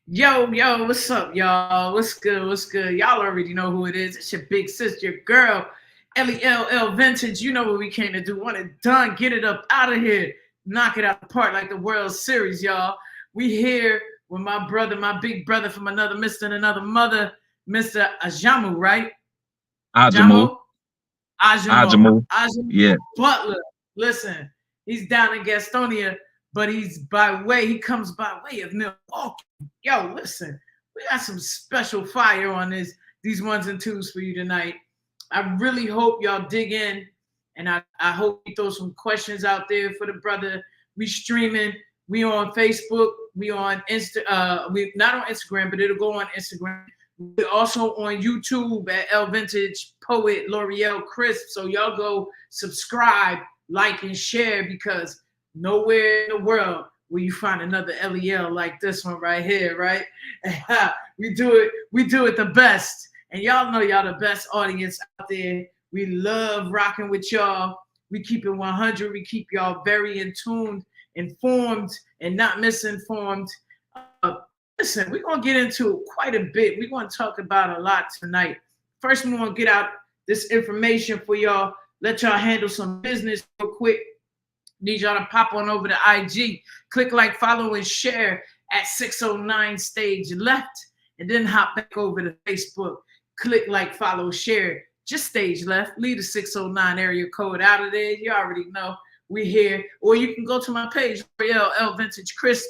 Yo, what's up, y'all? What's good? What's good? Y'all already know who it is. It's your big sis, your girl, Lell Vintage. You know what we came to do. Want it done, get it up out of here, knock it out the park like the World Series, y'all. We here with my brother, my big brother from another mister and another mother, Mr. Ajamou, right? Ajamou, Ajamou? Ajamou. Ajamou. Ajamou Yeah, Butler. Listen, he's down in Gastonia, but he comes by way of Milwaukee. Yo, listen, we got some special fire on these ones and twos for you tonight. I really hope y'all dig in, and I hope you throw some questions out there for the brother. We streaming. We on Facebook. We on we not on Instagram, but it'll go on Instagram. We're also on YouTube at L Vintage Poet L'Oreal Crisp. So y'all go subscribe, like, and share because nowhere in the world will you find another LEL like this one right here, right? We do it the best. And y'all know y'all the best audience out there. We love rocking with y'all. We keep it 100. We keep y'all very in tune, informed, and not misinformed. Uh, Listen, we're going to get into quite a bit. We're going to talk about a lot tonight. First, we want to get out this information for y'all. Let y'all handle some business real quick. Need y'all to pop on over to IG. Click like, follow, and share at 609 Stage Left. And then hop back over to Facebook. Click like, follow, share. Just Stage Left. Leave the 609 area code out of there. You already know we here. Or you can go to my page, L Vintage Chris,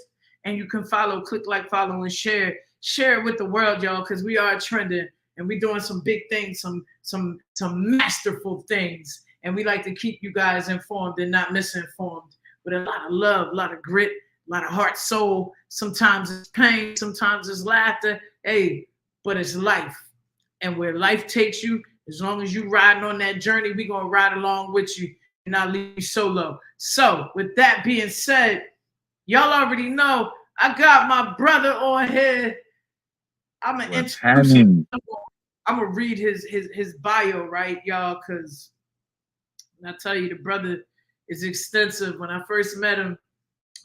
and you can click like, follow, and share. Share it with the world, y'all, because we are trending and we're doing some big things, some masterful things. And we like to keep you guys informed and not misinformed with a lot of love, a lot of grit, a lot of heart, soul. Sometimes it's pain, sometimes it's laughter. Hey, but it's life. And where life takes you, as long as you riding on that journey, we're going to ride along with you and not leave you solo. So with that being said, y'all already know I got my brother on here. I'm gonna what's introduce him. happening? I'm gonna read his bio, right, y'all? Because I tell you, the brother is extensive. When I first met him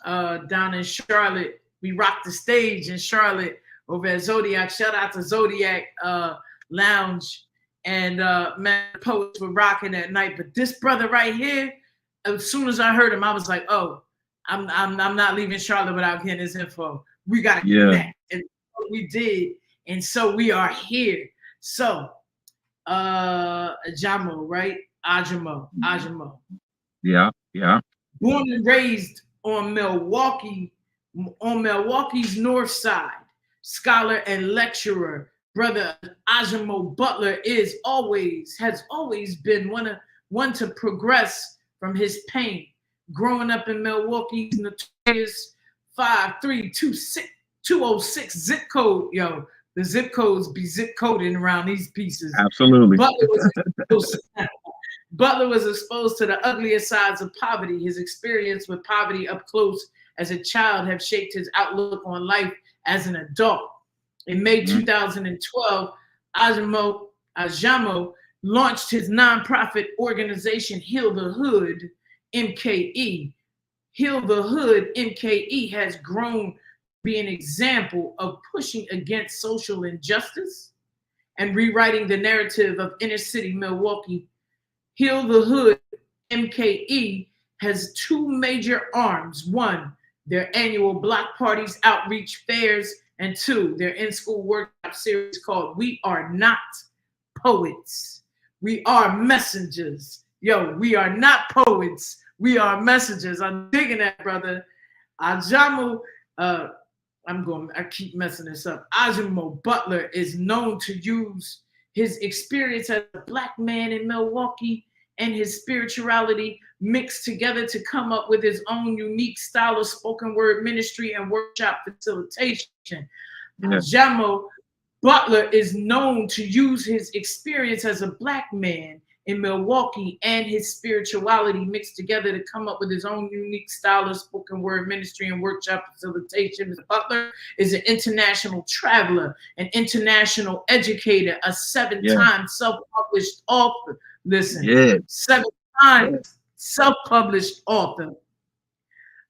down in Charlotte, we rocked the stage in Charlotte over at Zodiac. Shout out to Zodiac Lounge. And man, the poets were rocking that night. But this brother right here, as soon as I heard him, I was like, oh, I'm not leaving Charlotte without getting his info. We gotta Yeah, connect. And we did. And so we are here. So Ajamou, right? Ajamou. yeah, yeah. Born and raised on Milwaukee's north side, scholar and lecturer, brother Ajamou Butler has always been one to progress from his pain. Growing up in Milwaukee's notorious 53206 zip code, yo, the zip codes be zip coding around these pieces. Absolutely. Butler was exposed, Butler was exposed to the uglier sides of poverty. His experience with poverty up close as a child have shaped his outlook on life as an adult. In May Mhm. 2012, Ajamou launched his nonprofit organization Heal the Hood, MKE. Heal the Hood, MKE has grown to be an example of pushing against social injustice and rewriting the narrative of inner city Milwaukee. Heal the Hood, MKE, has two major arms. One, their annual block parties, outreach fairs, and two, their in-school workshop series called We Are Not Poets. We are messengers. Yo, we are not poets. We are messengers. I'm digging that, brother. Ajamou, I keep messing this up. Ajamou Butler is known to use his experience as a black man in Milwaukee and his spirituality mixed together to come up with his own unique style of spoken word ministry and workshop facilitation. Yeah, Ajamou Butler is known to use his experience as a black man in Milwaukee and his spirituality mixed together to come up with his own unique style of spoken word ministry and workshop facilitation. Butler is an international traveler, an international educator, a yeah, seven-time self-published author. Listen, yeah, 7 times self-published author,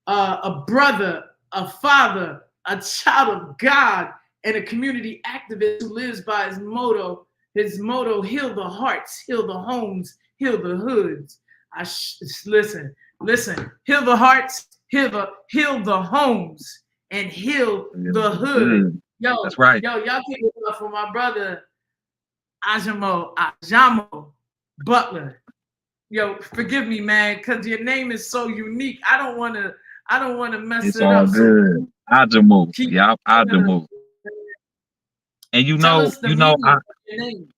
a brother, a father, a child of God, and a community activist who lives by his motto. His motto: heal the hearts, heal the homes, heal the hoods. Listen, heal the hearts, heal the homes, and heal the hood. Yo, That's right. y'all keep it up for my brother Ajamou Butler. Yo, forgive me, man, because your name is so unique. I don't want to mess It's it all up. So good. Ajamou. keep Yeah, Ajamou. And tell us the meaning of your name.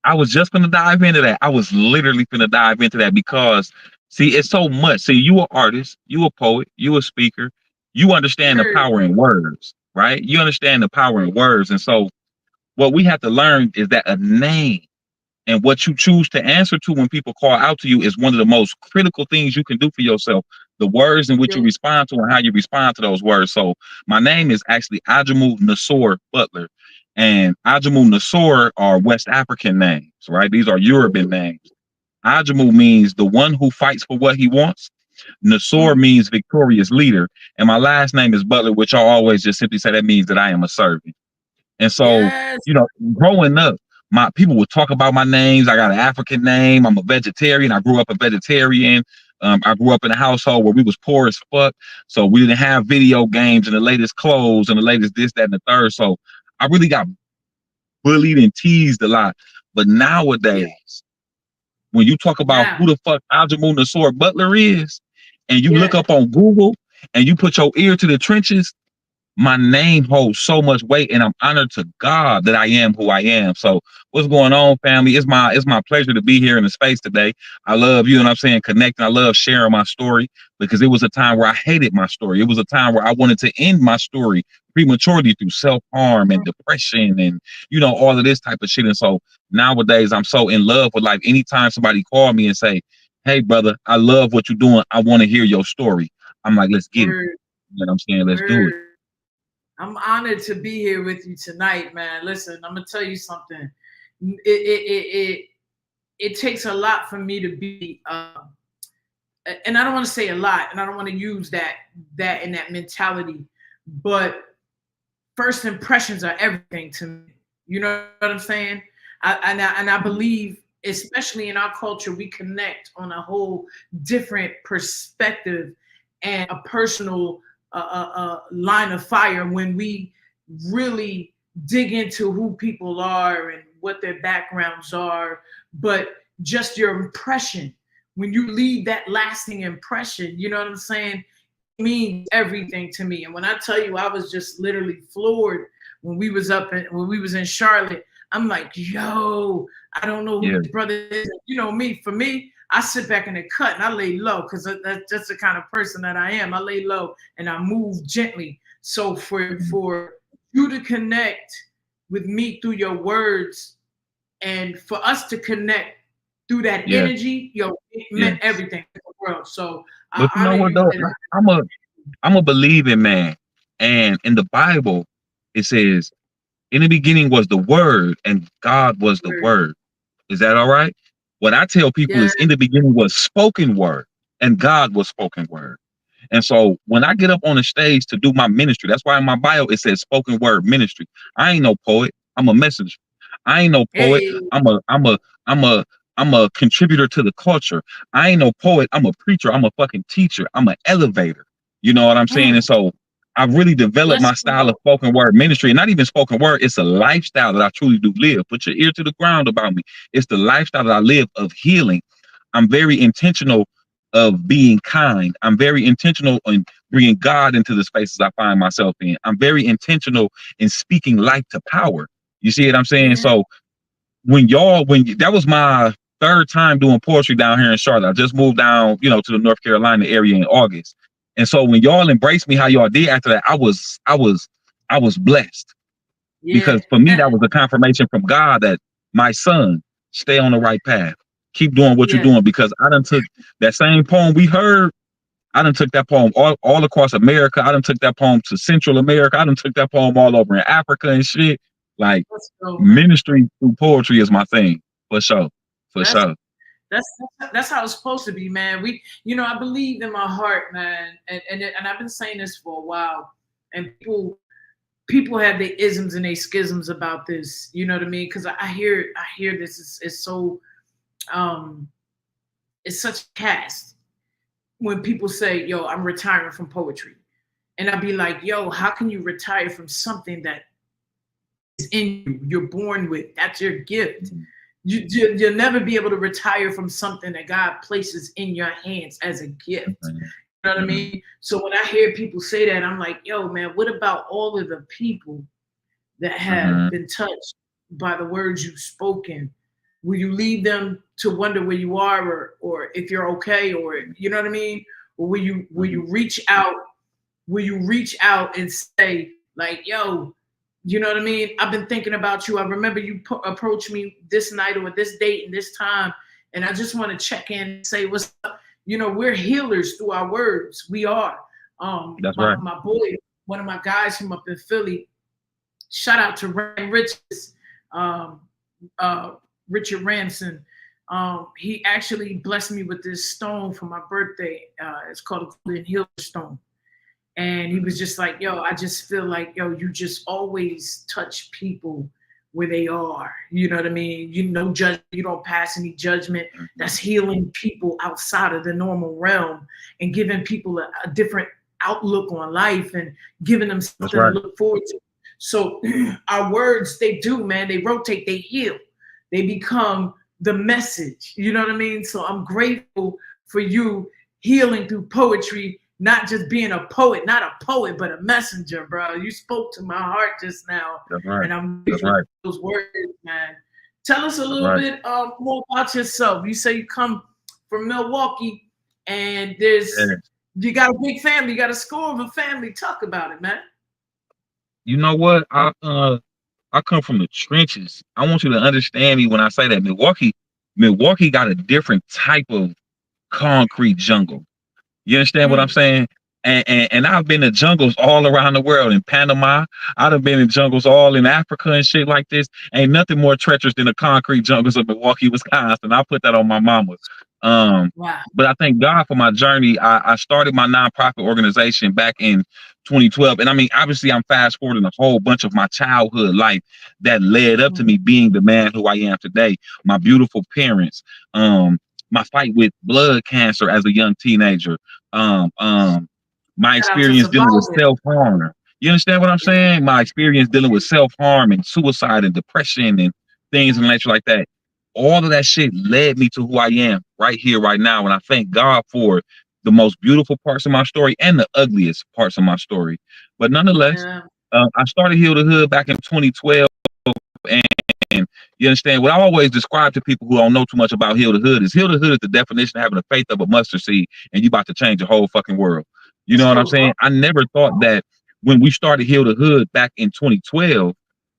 I was just gonna dive into that. I was literally gonna dive into that because see, it's so much. See, you an artist, you a poet, you a speaker, you understand the Word, power in words, right? You understand the power in words. And so what we have to learn is that a name and what you choose to answer to when people call out to you is one of the most critical things you can do for yourself. The words in which you yo, respond to and how you respond to those words. So my name is actually Ajamou Nasor Butler. And Ajamou Nasor are West African names, right? These are Yoruban names. Ajamou means the one who fights for what he wants. Nasor means victorious leader. And my last name is Butler, which I always just simply say that means that I am a servant. And so, yes, you know, growing up, my people would talk about my names. I got an African name. I'm a vegetarian. I grew up a vegetarian. I grew up in a household where we was poor as fuck. So we didn't have video games and the latest clothes and the latest this, that, and the third. So I really got bullied and teased a lot. But yeah, nowadays, when you talk about now, who the fuck Ajamou Nasor Butler is, and you look yeah, up on Google and you put your ear to the trenches, my name holds so much weight, and I'm honored to God that I am who I am. So what's going on, family? It's my pleasure to be here in the space today. I love you, and I'm saying connecting. I love sharing my story because it was a time where I hated my story. It was a time where I wanted to end my story prematurely through self-harm and depression and all of this type of shit. And so nowadays I'm so in love with life. Anytime somebody call me and say, "Hey brother, I love what you're doing. I want to hear your story." I'm like, let's get it. word, You know what I'm saying? Let's do it. word. I'm honored to be here with you tonight, man. Listen, I'm gonna tell you something. It takes a lot for me to be, and I don't want to say a lot, and I don't want to use that in that mentality, but first impressions are everything to me. You know what I'm saying? I believe, especially in our culture, we connect on a whole different perspective and a personal line of fire when we really dig into who people are and what their backgrounds are. But just your impression, when you leave that lasting impression, you know what I'm saying? Means everything to me. And when I tell you, I was just literally floored when we was in Charlotte. I'm like, yo, I don't know who Yeah. this brother is. You know me, for me, I sit back in the cut and I lay low because that's just the kind of person that I am. I lay low and I move gently. So for you to connect with me through your words and for us to connect through that Yeah. energy, it Yeah. meant everything in the world. So But I you know honor what you. though? And I'm a believing man. And in the Bible, it says, in the beginning was the word, and God was the word. Is that all right? What I tell people yeah, is in the beginning was spoken word, and God was spoken word. And so when I get up on the stage to do my ministry, that's why in my bio it says spoken word ministry. I ain't no poet. I'm a messenger. I ain't no poet. hey, I'm a I'm a contributor to the culture. I ain't no poet. I'm a preacher. I'm a fucking teacher. I'm an elevator. You know what I'm saying? And so I've really developed let's my style of go. spoken word ministry, and not even spoken word. It's a lifestyle that I truly do live. Put your ear to the ground about me. It's the lifestyle that I live of healing. I'm very intentional of being kind. I'm very intentional in bringing God into the spaces I find myself in. I'm very intentional in speaking life to power. You see what I'm saying? Yeah, So that was my third time doing poetry down here in Charlotte. I just moved down, to the North Carolina area in August. And so when y'all embraced me how y'all did after that, I was blessed yeah, because for me that was a confirmation from God that my son, stay on the right path. Keep doing what you're yeah. doing because I done took that same poem we heard. I done took that poem all across America. I done took that poem to Central America. I done took that poem all over in Africa and shit. Like Let's go, man. ministry through poetry is my thing. For sure. For That's sure. that's that's how it's supposed to be, man. I believe in my heart, man, and I've been saying this for a while, and people people have their isms and their schisms about this. You know what I mean? Because I hear this is so um it's such a cast when people say, "Yo, I'm retiring from poetry," and I'd be like, "Yo, how can you retire from something that is in you? You're born with. That's your gift. You'll never be able to retire from something that God places in your hands as a gift." You know what I mean? So when I hear people say that, I'm like, yo, man, what about all of the people that have been touched by the words you've spoken? Will you leave them to wonder where you are, or if you're okay, or you know what I mean? Or will you reach out? Will you reach out and say, like, yo, you know what I mean? I've been thinking about you. I remember you approached me this night or this date and this time, and I just want to check in and say what's up. You know, we're healers through our words. We are. That's right. My boy, one of my guys from up in Philly, shout out to Ran Riches, um, Richard Ranson. He actually blessed me with this stone for my birthday. It's called a Golden Healer Stone. And he was just like, yo, I just feel like, yo, you just always touch people where they are. You know what I mean? You no judgment, you don't pass any judgment. That's healing people outside of the normal realm and giving people a different outlook on life and giving them something to look forward to. So our words, they do, man. They rotate, they heal. They become the message. You know what I mean? So I'm grateful for you healing through poetry, not just being a poet, not a poet, but a messenger, bro. You spoke to my heart just now. That's right. And I'm grateful for those words, man. Tell us a little bit more about yourself. You say you come from Milwaukee and you got a big family, you got a score of a family. Talk about it, man. You know what? I come from the trenches. I want you to understand me when I say that Milwaukee got a different type of concrete jungle. You understand what I'm saying? And I've been to jungles all around the world. In Panama, I'd have been in jungles all in Africa and shit like this. Ain't nothing more treacherous than the concrete jungles of Milwaukee, Wisconsin. I put that on my mama. Wow. But I thank God for my journey. I started my nonprofit organization back in 2012. And I mean, obviously, I'm fast forwarding a whole bunch of my childhood life that led up to me being the man who I am today. My beautiful parents, my fight with blood cancer as a young teenager, my experience dealing with self-harm. You understand what I'm saying? My experience dealing with self-harm and suicide and depression and things in nature like that. All of that shit led me to who I am right here, right now. And I thank God for the most beautiful parts of my story and the ugliest parts of my story. But nonetheless, I started Heal the Hood back in 2012. And you understand what I always describe to people who don't know too much about Heal the Hood is the definition of having the faith of a mustard seed and you about to change the whole fucking world. You know what I'm saying? I never thought that when we started Heal the Hood back in 2012,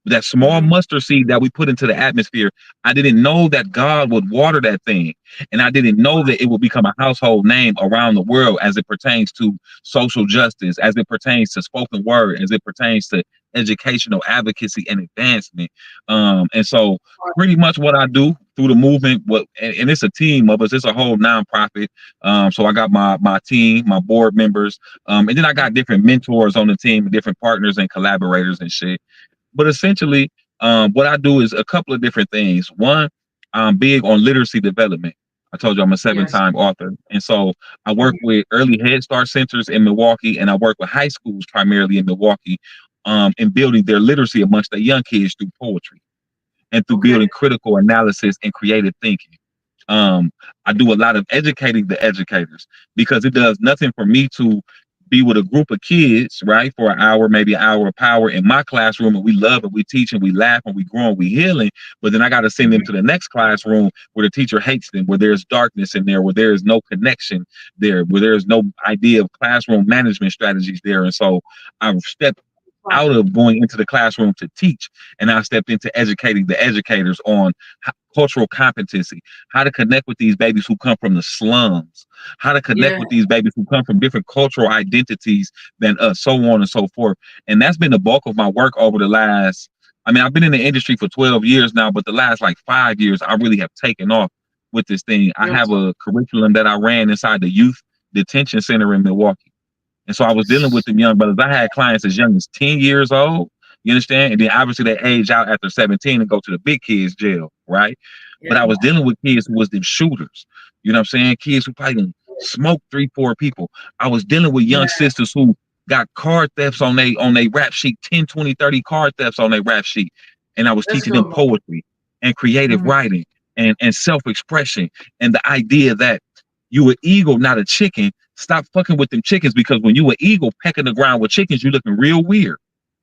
that small mustard seed that we put into the atmosphere, I didn't know that God would water that thing. And I didn't know that it would become a household name around the world as it pertains to social justice, as it pertains to spoken word, as it pertains to educational advocacy and advancement. And so pretty much what I do through the movement, and it's a team of us, it's a whole nonprofit. So I got my team, my board members, and then I got different mentors on the team, different partners and collaborators and shit. But essentially, what I do is a couple of different things. One, I'm big on literacy development. I told you I'm a 7-time author. And so I work with early Head Start centers in Milwaukee, and I work with high schools primarily in Milwaukee, in building their literacy amongst their young kids through poetry and through building critical analysis and creative thinking. I do a lot of educating the educators because it does nothing for me to be with a group of kids, right, for an hour, maybe an hour of power in my classroom, and we love and we teach and we laugh and we grow and we healing. But then I got to send them to the next classroom where the teacher hates them, where there's darkness in there, where there is no connection there, where there is no idea of classroom management strategies there. And so I've stepped out of going into the classroom to teach, and I stepped into educating the educators on cultural competency, how to connect with these babies who come from the slums, how to connect with these babies who come from different cultural identities than us, so on and so forth. And that's been the bulk of my work over the last, I mean, I've been in the industry for 12 years now, but the last like 5 years, I really have taken off with this thing. I have a curriculum that I ran inside the youth detention center in Milwaukee. And so I was dealing with them young brothers. I had clients as young as 10 years old. You understand? And then obviously they age out after 17 and go to the big kids jail, right? Yeah. But I was dealing with kids who was them shooters. You know what I'm saying? Kids who probably done smoked 3, 4 people. I was dealing with young Yeah. sisters who got card thefts on they rap sheet, 10, 20, 30 card thefts on their rap sheet. And I was Let's teaching go, them man. poetry and creative writing and self-expression and the idea that you an eagle, not a chicken. Stop fucking with them chickens, because when you an eagle pecking the ground with chickens, you looking real weird.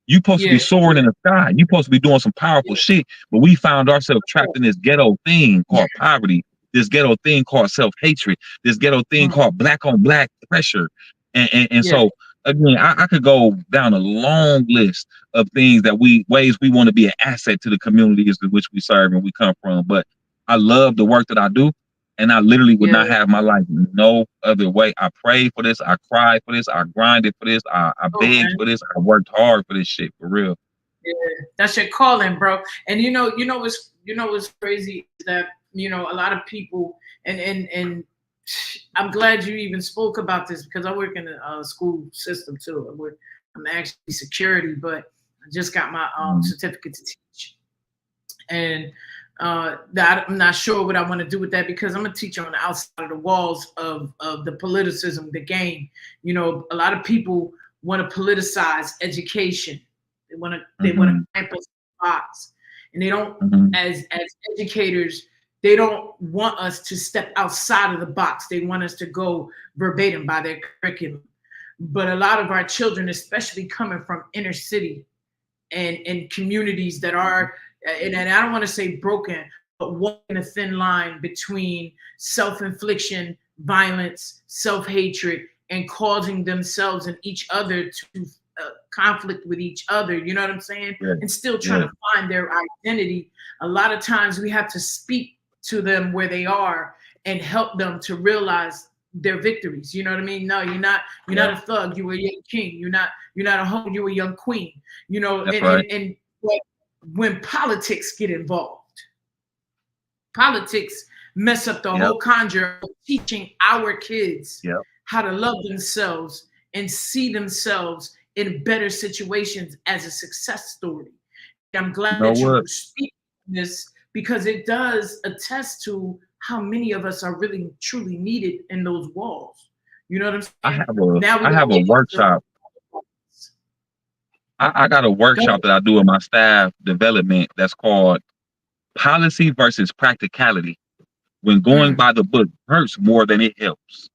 You supposed to be Yeah. soaring in the sky. You supposed to be doing some powerful shit. But we found ourselves trapped in this ghetto thing called poverty, this ghetto thing called self-hatred, this ghetto thing called black on black pressure. And Yeah. so again, I could go down a long list of things that ways we want to be an asset to the communities in which we serve and we come from. But I love the work that I do. And I literally would Yeah. not have my life no other way. I prayed for this. I cried for this. I grinded for this. I Oh, begged man. for this. I worked hard for this shit, for real. Yeah. That's your calling, bro. And what's crazy is that, a lot of people, and I'm glad you even spoke about this, because I work in the school system too. I'm actually security, but I just got my certificate to teach. And that I'm not sure what I want to do with that, because I'm a teacher on the outside of the walls of the politicism, the game. A lot of people want to politicize education. They want to clamp us in the box, and they don't. As educators, they don't want us to step outside of the box. They want us to go verbatim by their curriculum. But a lot of our children, especially coming from inner city and communities that are, and I don't want to say broken, but walking a thin line between self-infliction, violence, self-hatred, and causing themselves and each other to conflict with each other. You know what I'm saying? Yeah. And still trying to find their identity. A lot of times we have to speak to them where they are and help them to realize their victories. You know what I mean? No, you're not a thug. You were a young king. You're not a hoe. You were a young queen. That's right. And when politics get involved, politics mess up the whole conjure of teaching our kids how to love themselves and see themselves in better situations as a success story. I'm glad that you speak this, because it does attest to how many of us are really truly needed in those walls. You know what I'm saying? I have a workshop. I got a workshop that I do in my staff development that's called Policy versus Practicality. When going by the book hurts more than it helps.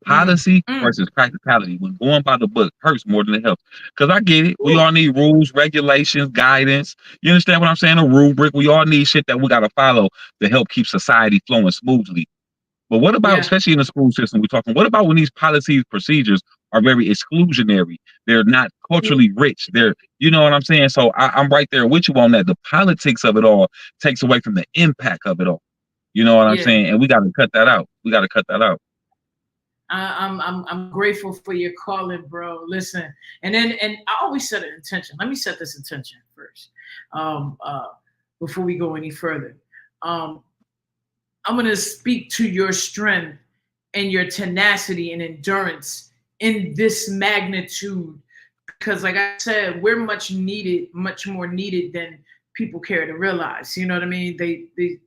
Policy versus practicality. When going by the book hurts more than it helps. Because I get it. We all need rules, regulations, guidance. You understand what I'm saying? A rubric. We all need shit that we got to follow to help keep society flowing smoothly. But what about, especially in the school system, we're talking, what about when these policies, procedures are very exclusionary? They're not culturally rich. You know what I'm saying? So I'm right there with you on that. The politics of it all takes away from the impact of it all. You know what I'm saying? And we got to cut that out. We got to cut that out. I'm grateful for your calling, bro. Listen, and I always set an intention. Let me set this intention first, before we go any further. I'm going to speak to your strength and your tenacity and endurance in this magnitude, because, like I said, we're much more needed than people care to realize. You know what I mean? They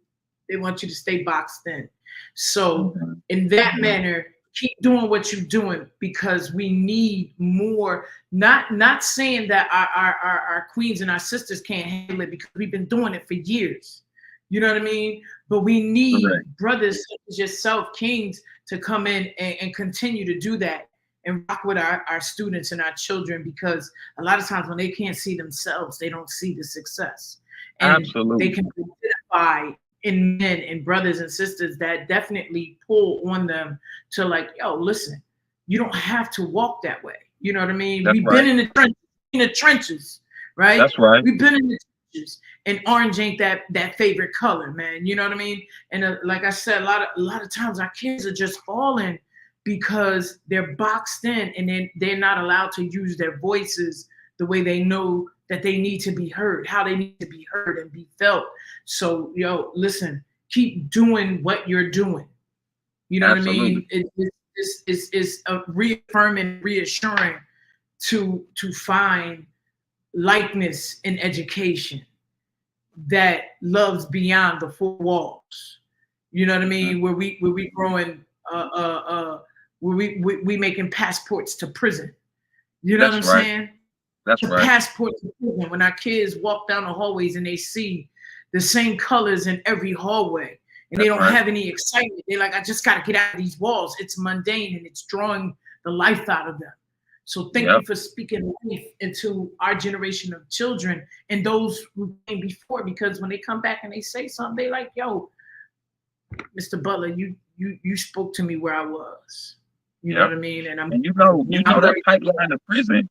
want you to stay boxed in. So in that manner, keep doing what you're doing, because we need more. Not saying that our queens and our sisters can't handle it, because we've been doing it for years. You know what I mean? But we need brothers such as yourself, kings, to come in and continue to do that and rock with our students and our children, because a lot of times when they can't see themselves, they don't see the success. And they can identify in men and brothers and sisters that definitely pull on them to, like, yo, listen, you don't have to walk that way. You know what I mean? We've been in the trenches, right? That's right. We've been in the trenches, and orange ain't that favorite color, man. You know what I mean? And like I said, a lot of times our kids are just falling because they're boxed in, and they're not allowed to use their voices the way they know that they need to be heard, how they need to be heard and be felt. So, yo, listen, keep doing what you're doing. You know what I mean? It's a reaffirming, reassuring to find likeness in education that loves beyond the four walls. You know what I mean? Where we growing, where we making passports to prison. You know what I'm That's right. saying? That's The right. passport to prison. When our kids walk down the hallways and they see the same colors in every hallway, and they That's don't right. have any excitement. They're like, I just got to get out of these walls. It's mundane and it's drawing the life out of them. So thank you Yep. for speaking life into our generation of children and those who came before, because when they come back and they say something, they like, yo, Mr. Butler, you spoke to me where I was. You know Yep. what I mean? And And you I'm know that very pipeline to prison,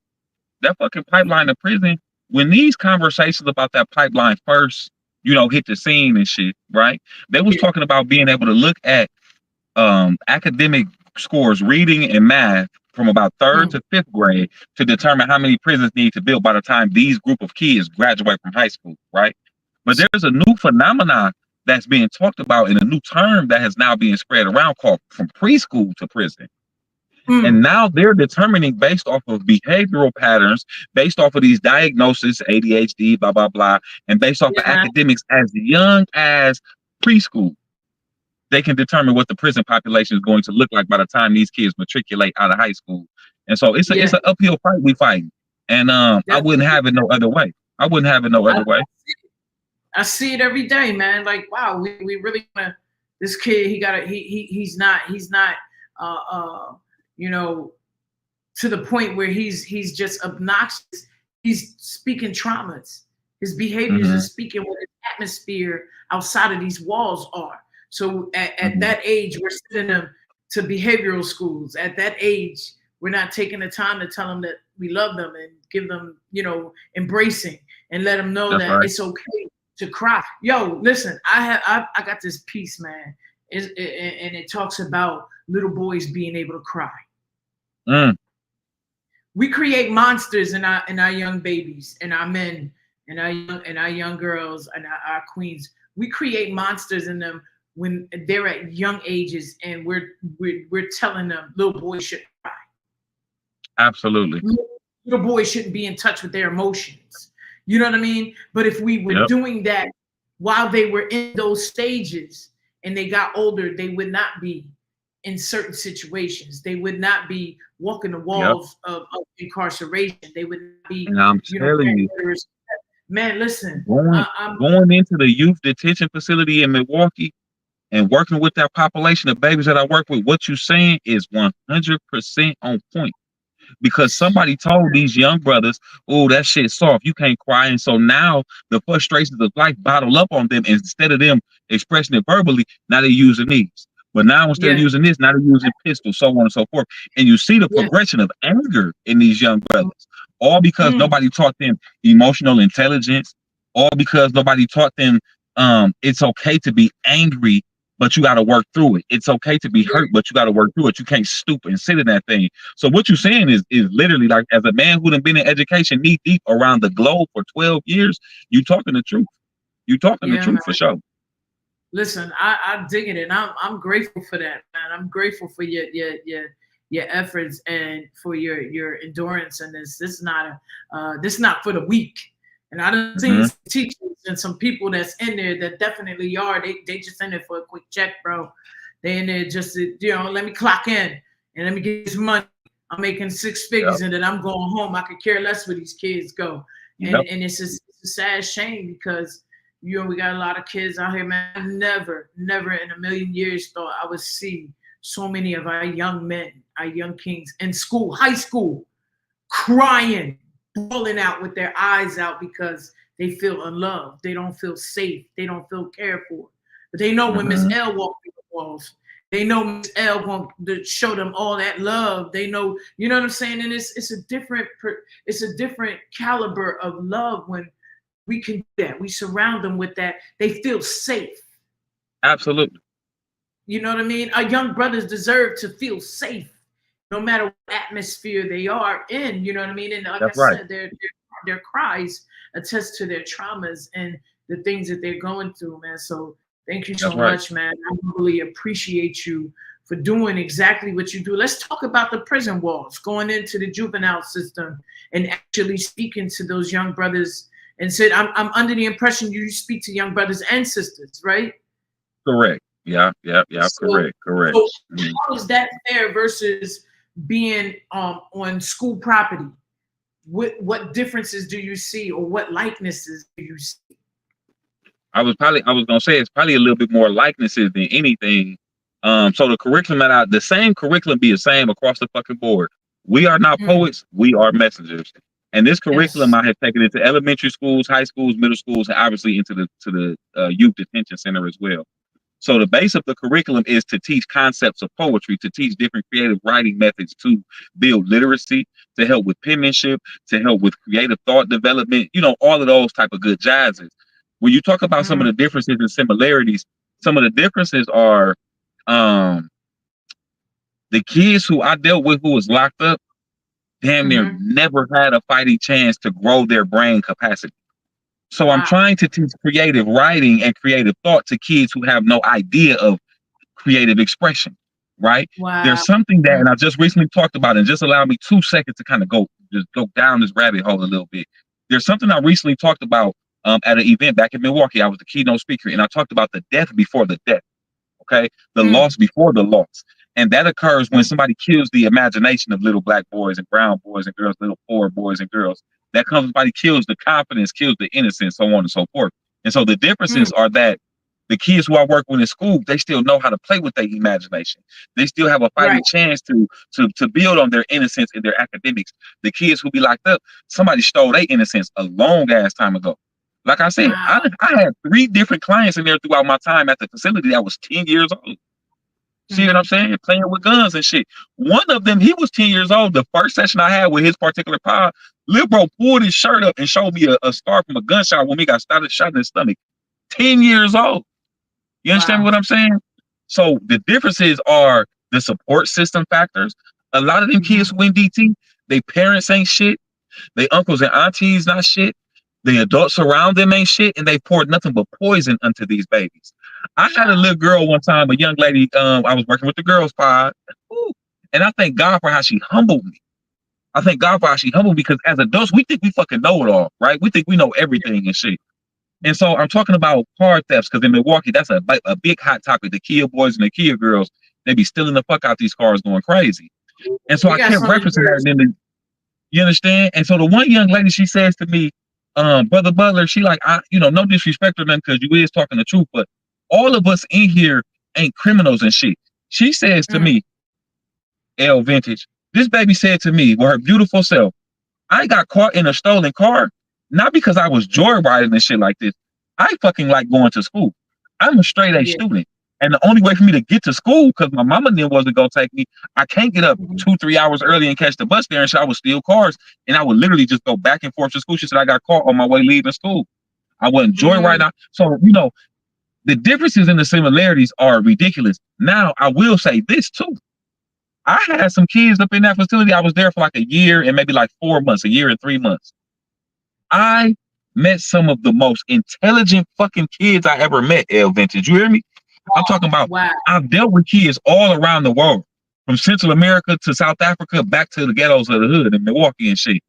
that fucking pipeline to prison. When these conversations about that pipeline first, hit the scene and shit, right? They was talking about being able to look at academic scores, reading and math from about third to fifth grade to determine how many prisons need to build by the time these group of kids graduate from high school, right? But there's a new phenomenon that's being talked about in a new term that has now been spread around called from preschool to prison. And now they're determining based off of behavioral patterns, based off of these diagnoses, ADHD, blah, blah, blah, and based off of yeah, man. academics as young as preschool, they can determine what the prison population is going to look like by the time these kids matriculate out of high school. And so it's Yeah, an uphill fight we fighting. And I wouldn't definitely. have it no other way. I wouldn't have it no I, other way. I see it every day, man. Like, wow, we really wanna, this kid, he's not uh uh you know, to the point where he's just obnoxious. He's speaking traumas. His behaviors are Hmm. speaking what his atmosphere outside of these walls are. So at Hmm. that age, we're sending them to behavioral schools. At that age, we're not taking the time to tell them that we love them and give them, embracing and let them know That's that right. it's okay to cry. Yo, listen, I got this piece, man, and it talks about little boys being able to cry. Mm. We create monsters in our young babies and our men and our young girls and our queens. We create monsters in them when they're at young ages, and we're telling them little boys should cry. Absolutely. Little boys shouldn't be in touch with their emotions. You know what I mean? But if we were Yep. doing that while they were in those stages and they got older, they would not be in certain situations. They would not be walking the Yep. walls of incarceration. They would not be, And I'm telling you, man, listen, going I'm going into the youth detention facility in Milwaukee and working with that population of babies that I work with, what you're saying is 100% on point. Because somebody told these young brothers, oh, that shit's soft. You can't cry. And so now the frustrations of life bottle up on them. Instead of them expressing it verbally, now they're using these. But now instead of yeah, using this, now they're using pistols, so on and so forth. And you see the yeah. progression of anger in these young brothers, all because Mm, nobody taught them emotional intelligence, all because nobody taught them it's okay to be angry, but you got to work through it. It's okay to be yeah, hurt, but you got to work through it. You can't stoop and sit in that thing. So what you're saying is literally like, as a man who done been in education knee deep around the globe for 12 years, you talking the truth. You talking the yeah, man. truth for sure. Listen, I dig it, and I'm grateful for that, man. I'm grateful for your efforts and for your endurance. And this is not this is not for the weak. And I don't see Hmm. some teachers and some people that's in there that definitely are. They just in there for a quick check, bro. They in there just to, let me clock in and let me get this money. I'm making six Yep. figures and then I'm going home. I could care less where these kids go. And Yep. it's a sad shame because we got a lot of kids out here, man. I never in a million years thought I would see so many of our young men, our young kings in school, high school, crying, bawling out with their eyes out because they feel unloved. They don't feel safe. They don't feel cared for. But they know when Miss Hmm. L walks through the walls, they know Miss L going to show them all that love. They know, you know what I'm saying? And it's a different caliber of love when we can do that. We surround them with that. They feel safe. Absolutely. You know what I mean? Our young brothers deserve to feel safe, no matter what atmosphere they are in. You know what I mean? And like I That's right. said, their cries attest to their traumas and the things that they're going through, man. So Thank you That's so right. much, man. I really appreciate you for doing exactly what you do. Let's talk about the prison walls, going into the juvenile system and actually speaking to those young brothers. And said, I'm under the impression you speak to young brothers and sisters, right? Correct. Yeah, yeah, yeah. So, Correct, correct. so Mhm. how is that fair versus being on school property? What differences do you see, or what likenesses do you see? I was gonna say it's probably a little bit more likenesses than anything. So the curriculum the same curriculum be the same across the fucking board. We are not Mm, poets, we are messengers. And this curriculum yes. I have taken into elementary schools, high schools, middle schools, and obviously into the youth detention center as well. So the base of the curriculum is to teach concepts of poetry, to teach different creative writing methods, to build literacy, to help with penmanship, to help with creative thought development, all of those type of good jazzes. When you talk about some of Mm, the differences and similarities, some of the differences are um, the kids who I dealt with who was locked up damn near mm-hmm. never had a fighting chance to grow their brain capacity. So I'm Wow. trying to teach creative writing and creative thought to kids who have no idea of creative expression, right? Wow. There's something that, Mm, and I just recently talked about, and just allow me 2 seconds to kind of go down this rabbit hole a little bit. There's something I recently talked about at an event back in Milwaukee. I was the keynote speaker, and I talked about the death before the death. Okay, the mm, loss before the loss, and that occurs when mm. somebody kills the imagination of little black boys and brown boys and girls, little poor boys and girls. That comes, somebody kills the confidence, kills the innocence, so on and so forth. And so the Mm, differences are that the kids who I work with in school, they still know how to play with their imagination. They still have a right. fighting chance to build on their innocence in their academics. The kids who be locked up, somebody stole their innocence a long ass time ago. Like I said, Wow. I had 3 different clients in there throughout my time at the facility that was 10 years old. See what I'm Mm-hmm. saying? Playing with guns and shit. One of them, he was 10 years old. The first session I had with his particular pod, Lil Bro pulled his shirt up and showed me a scar from a gunshot when he got started shot in his stomach. 10 years old. You understand Wow. what I'm saying? So the differences are the support system factors. A lot of them kids Mm-hmm. who in DT, they parents ain't shit. They uncles and aunties not shit. The adults around them ain't shit, and they poured nothing but poison unto these babies. I had a Wow. little girl one time, a young lady. I was working with the girls' pod, ooh, and I thank God for how she humbled me. I thank God for how she humbled me because as adults, we think we fucking know it all, right? We think we know everything and shit. And so I'm talking about car thefts because in Milwaukee, that's a big hot topic. The Kia boys and the Kia girls, they be stealing the fuck out these cars, going crazy. And so We I got kept some in referencing that, and Jersey. then you understand? And so the one young lady, she says to me, Brother Butler, she like, no disrespect or nothing, because you is talking the truth, but all of us in here ain't criminals and shit. She says to Mm, me, L Vintage, this baby said to me with her beautiful self, I got caught in a stolen car, not because I was joyriding and shit like this. I fucking like going to school. I'm a straight A yeah. student. And the only way for me to get to school, because my mama then wasn't gonna take me, I can't get up Mm-hmm. 2, 3 hours early and catch the bus there, and so I would steal cars, and I would literally just go back and forth to school. She said I got caught on my way leaving school. I wasn't Mm, joyriding. So, the differences and the similarities are ridiculous. Now, I will say this too. I had some kids up in that facility. I was there for like a year and maybe like 4 months, a year and 3 months. I met some of the most intelligent fucking kids I ever met, L Vintage. You hear me? I'm talking about, wow. I've dealt with kids all around the world, from Central America to South Africa, back to the ghettos of the hood in Milwaukee and shit.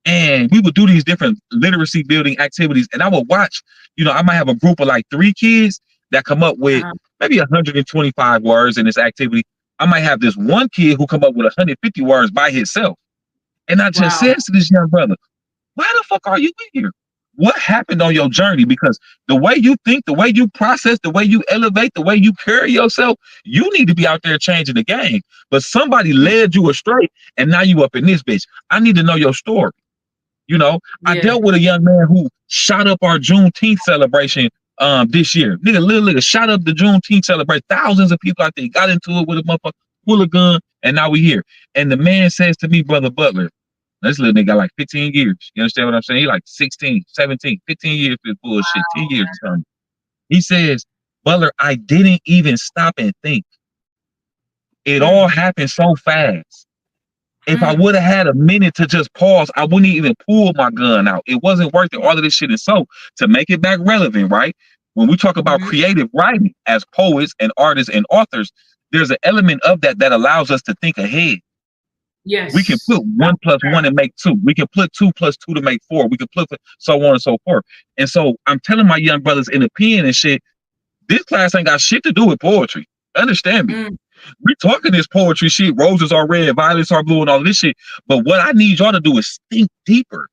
And we would do these different literacy building activities. And I would watch, I might have a group of like 3 kids that come up with Uh-huh. maybe 125 words in this activity. I might have this one kid who come up with 150 words by himself. And I just Wow. said to this young brother, why the fuck are you in here? What happened on your journey? Because the way you think, the way you process, the way you elevate, the way you carry yourself, you need to be out there changing the game. But somebody Mm, led you astray, and now you up in this bitch. I need to know your story. I yeah. dealt with a young man who shot up our Juneteenth celebration this year. Little nigga shot up the Juneteenth celebration. Thousands of people out there got into it with a motherfucker, pull a gun, and now we here. And the man says to me, Brother Butler, this little nigga got like 15 years. You understand what I'm saying? He like 16, 17, 15 years for this bullshit, 10 years or something. He says, Butler, I didn't even stop and think. It Mm, all happened so fast. If I mm, would have had a minute to just pause, I wouldn't even pull my gun out. It wasn't worth it. All of this shit is so to make it back relevant, right? When we talk about creative writing as poets and artists and authors, there's an element of that that allows us to think ahead. We can put Yes. 1+1 and make 2. We can put 2+2 to make 4. We can put so on and so forth. And so I'm telling my young brothers in the pen and shit, this class ain't got shit to do with poetry. Understand me. We're talking this poetry shit. Roses are red, violets are blue, and all this shit. But what I need y'all to do is think deeper.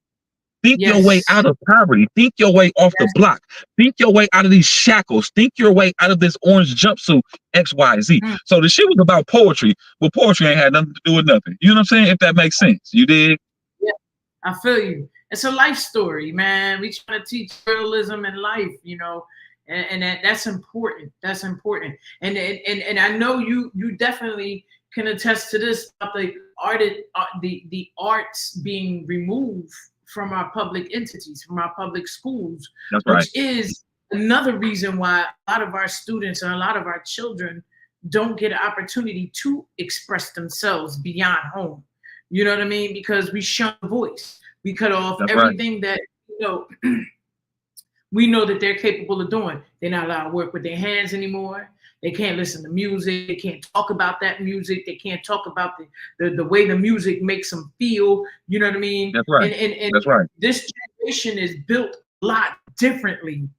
Think your way out of poverty. Think your way off the block. Think your way out of these shackles. Think your way out of this orange jumpsuit, X, Y, Z. So the shit was about poetry, but poetry ain't had nothing to do with nothing. You know what I'm saying? If that makes sense. You dig? Yeah, I feel you. It's a life story, man. We try to teach realism in life, you know, and that's important. That's important. And I know you definitely can attest to this about the arts being removed from our public entities, from our public schools, which is another reason why a lot of our students and a lot of our children don't get an opportunity to express themselves beyond home. You know what I mean? Because we shun the voice. We cut off everything that, you know, we know that they're capable of doing. They're not allowed to work with their hands anymore. They can't listen to music. They can't talk about that music. They can't talk about the way the music makes them feel. You know what I mean? That's right. And that's right. This generation is built a lot differently.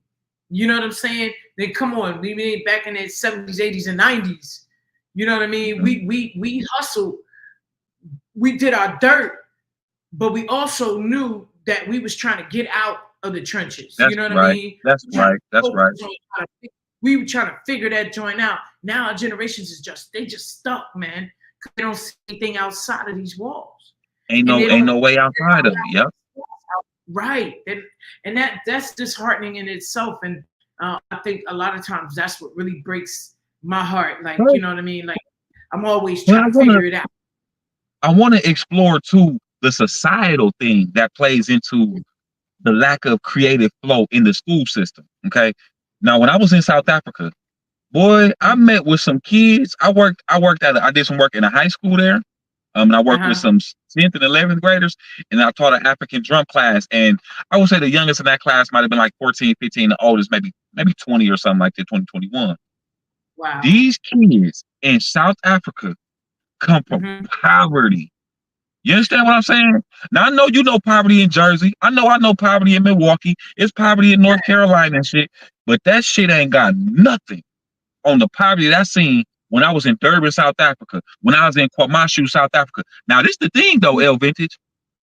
You know what I'm saying? Then come on, we made back in the 70s, 80s, and 90s. You know what I mean? We hustled. We did our dirt, but we also knew that we was trying to get out of the trenches. That's you know what right. I mean? That's right. That's right. We were trying to figure that joint out. Now our generations is just stuck, man. They don't see anything outside of these walls. Ain't no way outside of it. Yep. Right. And that's disheartening in itself. And I think a lot of times that's what really breaks my heart. Like, you know what I mean? Like, I'm always trying to figure it out. I want to explore too the societal thing that plays into the lack of creative flow in the school system. Okay. Now, when I was in South Africa, boy, I met with some kids. I did some work in a high school there. And I worked with some 10th and 11th graders, and I taught an African drum class. And I would say the youngest in that class might have been like 14, 15, the oldest maybe 20 or something like that, 20, 21. Wow. These kids in South Africa come from poverty. You understand what I'm saying? Now, I know you know poverty in Jersey. I know poverty in Milwaukee. It's poverty in North Carolina and shit. But that shit ain't got nothing on the poverty that I seen when I was in Durban, South Africa, when I was in KwaMashu, South Africa. Now, this the thing, though, L Vintage.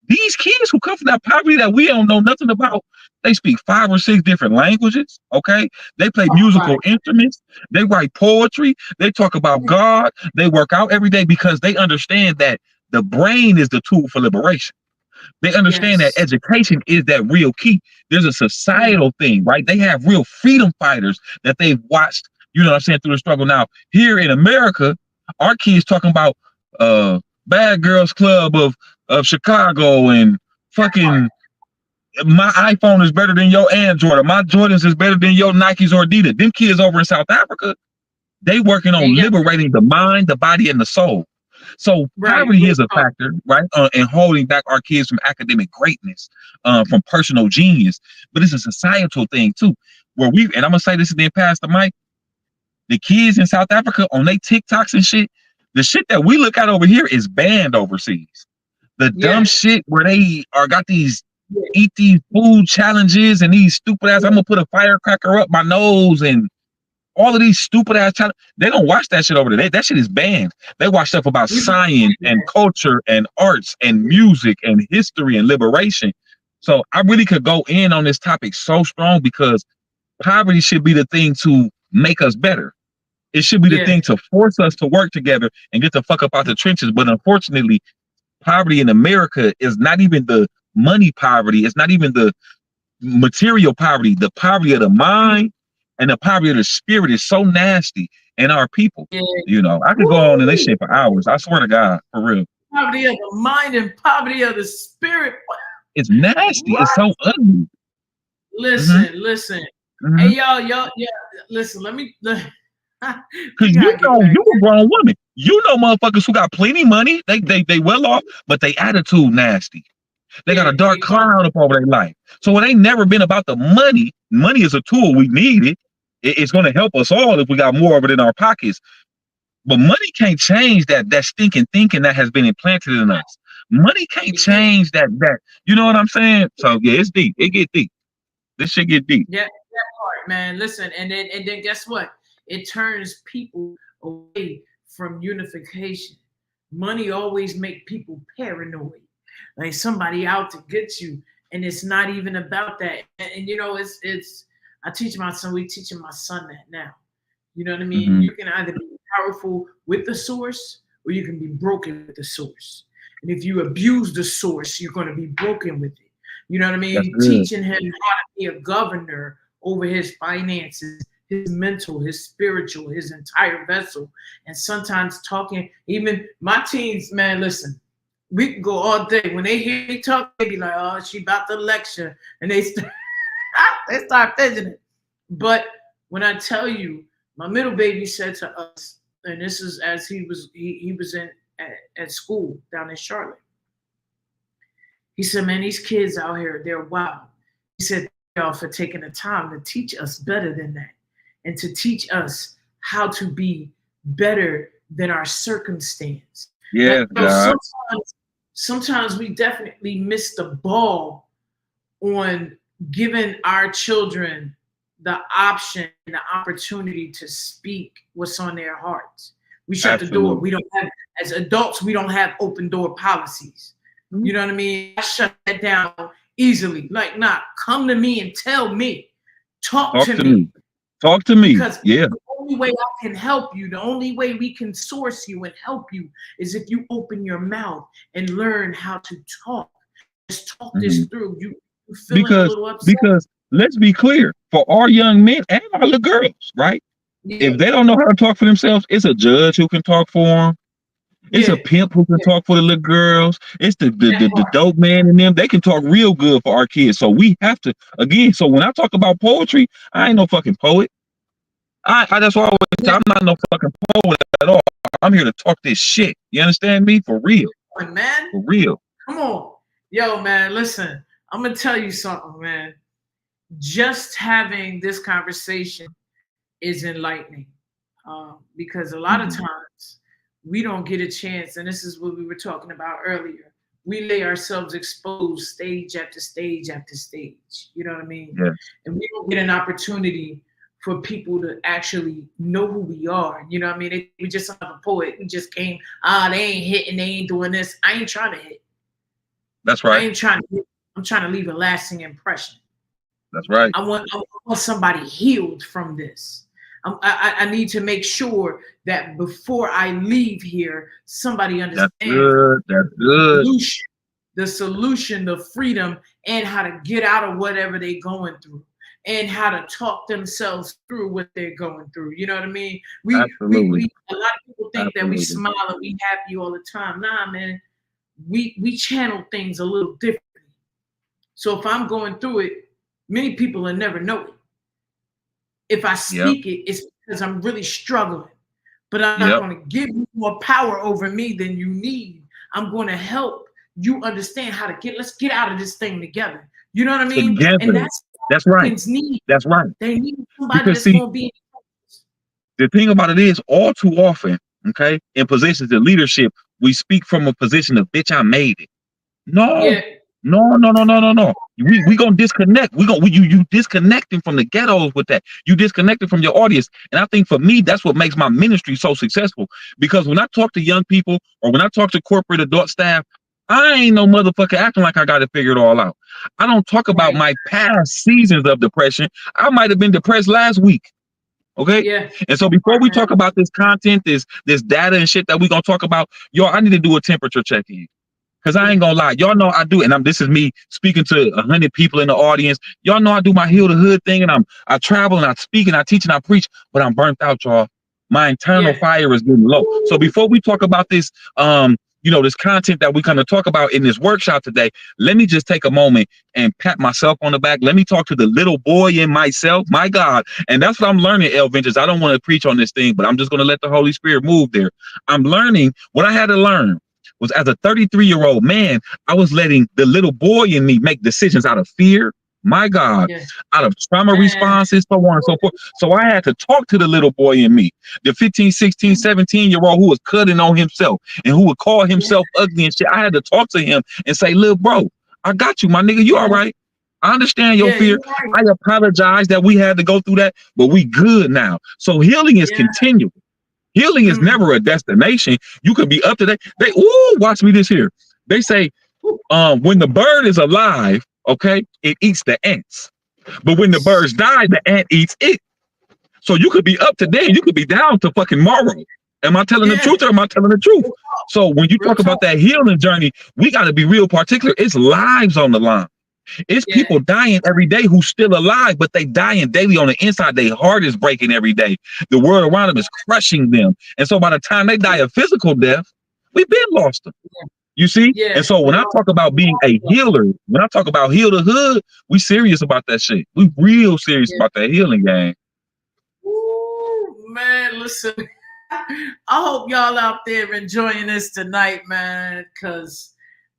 These kids who come from that poverty that we don't know nothing about, they speak 5 or 6 different languages, okay? They play musical instruments. They write poetry. They talk about God. They work out every day because they understand that the brain is the tool for liberation. They understand that education is that real key. There's a societal thing, right? They have real freedom fighters that they've watched, you know what I'm saying, through the struggle. Now, here in America, our kids talking about Bad Girls Club of Chicago and fucking my iPhone is better than your Android, or my Jordans is better than your Nikes or Adidas. Them kids over in South Africa, they working on liberating the mind, the body, and the soul. So poverty is a factor, right? And holding back our kids from academic greatness, from personal genius. But it's a societal thing too, where and I'm gonna say this and then pass the mic. The kids in South Africa on their TikToks and shit, the shit that we look at over here is banned overseas. The dumb shit where they got these eat these food challenges and these stupid ass, I'm gonna put a firecracker up my nose and all of these stupid ass challenges. They don't watch that shit over there. That shit is banned. They watch stuff about science and culture and arts and music and history and liberation. So I really could go in on this topic so strong because poverty should be the thing to make us better. It should be the thing to force us to work together and get the fuck up out the trenches. But unfortunately, poverty in America is not even the money poverty. It's not even the material poverty. The poverty of the mind and the poverty of the spirit is so nasty in our people. You know, I could go on in this shit for hours. I swear to God, for real. Poverty of the mind and poverty of the spirit. It's nasty. What? It's so ugly. Listen. Hey, y'all, listen, Cause you a grown woman. You know motherfuckers who got plenty money. They well off, but they attitude nasty. They got a dark cloud up over their life. So it ain't never been about the money. Money is a tool. We need it. It's going to help us all if we got more of it in our pockets. But money can't change that stinking thinking that has been implanted in us. Money can't change that. You know what I'm saying? So yeah, it's deep. It get deep. This shit get deep. Yeah, that part, man. Listen, and then guess what? It turns people away from unification. Money always make people paranoid, like somebody out to get you, and it's not even about that. And you know, it's. I teach my son. We teaching my son that now. You know what I mean? Mm-hmm. You can either be powerful with the source, or you can be broken with the source. And if you abuse the source, you're going to be broken with it. You know what I mean? Teaching him how to be a governor over his finances, his mental, his spiritual, his entire vessel. And sometimes talking, even my teens, man, listen, we can go all day. When they hear me talk, they be like, oh, she about to lecture. And they start fidgeting. But when I tell you, my middle baby said to us, and this is as he was at school down in Charlotte. He said, man, these kids out here, they're wild. He said, thank y'all for taking the time to teach us better than that and to teach us how to be better than our circumstance. Yeah, God. Sometimes we definitely miss the ball on giving our children the option and the opportunity to speak what's on their hearts. We shut the door. We don't have, as adults, we don't have open door policies. You know what I mean? I shut that down easily. Like, nah, come to me and tell me. Talk to me. Talk to me. Because the only way I can help you, the only way we can source you and help you is if you open your mouth and learn how to talk. Just talk this through. You feeling a little upset? Because let's be clear, for our young men and our little girls, right? Yeah. If they don't know how to talk for themselves, it's a judge who can talk for them. It's a pimp who can talk for the little girls. It's the dope man in them. They can talk real good for our kids. So we have to, again, so when I talk about poetry, I ain't no fucking poet. I that's why I always say I'm not no fucking poet at all. I'm here to talk this shit. You understand me? For real. Man. For real. Come on. Yo, man, listen. I'm going to tell you something, man. Just having this conversation is enlightening because a lot of times we don't get a chance, and this is what we were talking about earlier. We lay ourselves exposed stage after stage after stage. You know what I mean? Yeah. And we don't get an opportunity for people to actually know who we are. You know what I mean? We just have a poet. We just came, they ain't hitting, they ain't doing this. I ain't trying to hit. That's right. I ain't trying to hit. I'm trying to leave a lasting impression. That's right. I want somebody healed from this. I need to make sure that before I leave here, somebody understands the solution, the freedom, and how to get out of whatever they're going through, and how to talk themselves through what they're going through. You know what I mean? We a lot of people think that we smile and we happy all the time. Nah, man, we channel things a little differently. So if I'm going through it, many people will never know it. If I speak it, it's because I'm really struggling. But I'm not going to give you more power over me than you need. I'm going to help you understand how to let's get out of this thing together. You know what I mean? Together. And that's right. Need. That's right. They need somebody that's going to be. The thing about it is, all too often, okay, in positions of leadership, we speak from a position of, bitch, I made it. No. No. We gonna disconnect. You disconnecting from the ghettos with that. You disconnecting from your audience. And I think for me, that's what makes my ministry so successful. Because when I talk to young people or when I talk to corporate adult staff, I ain't no motherfucker acting like I got to figure it all out. I don't talk about my past seasons of depression. I might have been depressed last week. Okay. Yeah. And so before we talk about this content, this data and shit that we gonna talk about, I need to do a temperature check-in. Because I ain't gonna lie, y'all know I do, and this is me speaking to 100 people in the audience. Y'all know I do my Heal the Hood thing, and I travel and I speak and I teach and I preach, but I'm burnt out, y'all. My internal fire is getting low. So before we talk about this, this content that we're gonna talk about in this workshop today, let me just take a moment and pat myself on the back. Let me talk to the little boy in myself, my God. And that's what I'm learning, L Ventures. I don't want to preach on this thing, but I'm just gonna let the Holy Spirit move there. I'm learning what I had to learn. Was as a 33-year-old man, I was letting the little boy in me make decisions out of fear, My God, Yeah. out of trauma Man. responses, so on and so forth. So I had to talk to the little boy in me, the 15, 16, 17-year-old who was cutting on himself and who would call Yeah. himself ugly and shit. I had to talk to him and say, "Little bro, I got you, my nigga. You all Yeah. right? I understand your Yeah. fear. You're right. I apologize that we had to go through that, but we good now." So healing is Yeah. continual. Healing is Mm. never a destination. You could be up to that. Watch me this here. They say, when the bird is alive, okay, it eats the ants. But when the birds die, the ant eats it. So you could be up today, you could be down to fucking tomorrow. Am I telling the Yeah. truth or am I telling the truth? Real talk. So when you Real talk about talk. that healing journey, we got to be real particular. It's lives on the line. It's Yeah. people dying every day who's still alive, but they dying daily on the inside. Their heart is breaking every day. The world around them is crushing them. And so by the time they die a physical death, we've been lost them. You see? Yeah. And so when I talk about being a healer, when I talk about heal the hood, we serious about that shit. We real serious Yeah. about that healing game. Ooh, man, listen. I hope y'all out there enjoying this tonight, man, because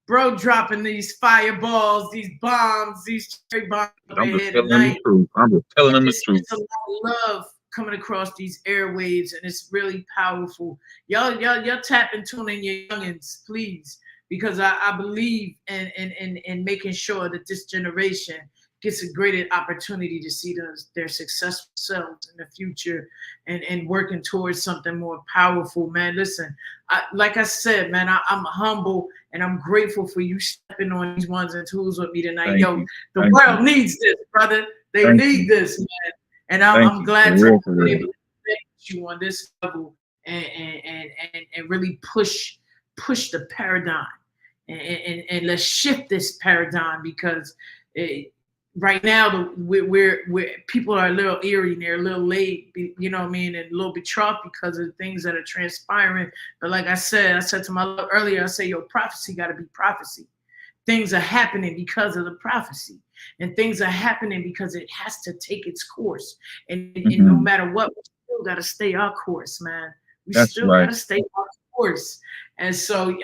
bro dropping these fireballs, these bombs, these cherry bombs over I'm just here telling them the tonight. truth. I'm just telling them the truth. It's a lot of love coming across these airwaves, and it's really powerful. Y'all tap and tune in your youngins, please, because I believe in making sure that this generation gets a greater opportunity to see their successful selves in the future and working towards something more powerful, man. Listen, like I said, man, I'm humble and I'm grateful for you stepping on these ones and twos with me tonight. Thank Yo, you. the Thank world you. needs this, brother. They Thank need you. this, man. And Thank I'm you. glad For to real, for be real. able to thank you on this level and really push the paradigm and let's shift this paradigm because right now we're people are a little eerie and they're a little late, you know what I mean, and a little betrothed because of things that are transpiring. But like I said to my love earlier, I say your prophecy got to be prophecy. Things are happening because of the prophecy, and things are happening because it has to take its course. And no matter what, we still got to stay our course, man. We That's still got right. to stay our course. And so,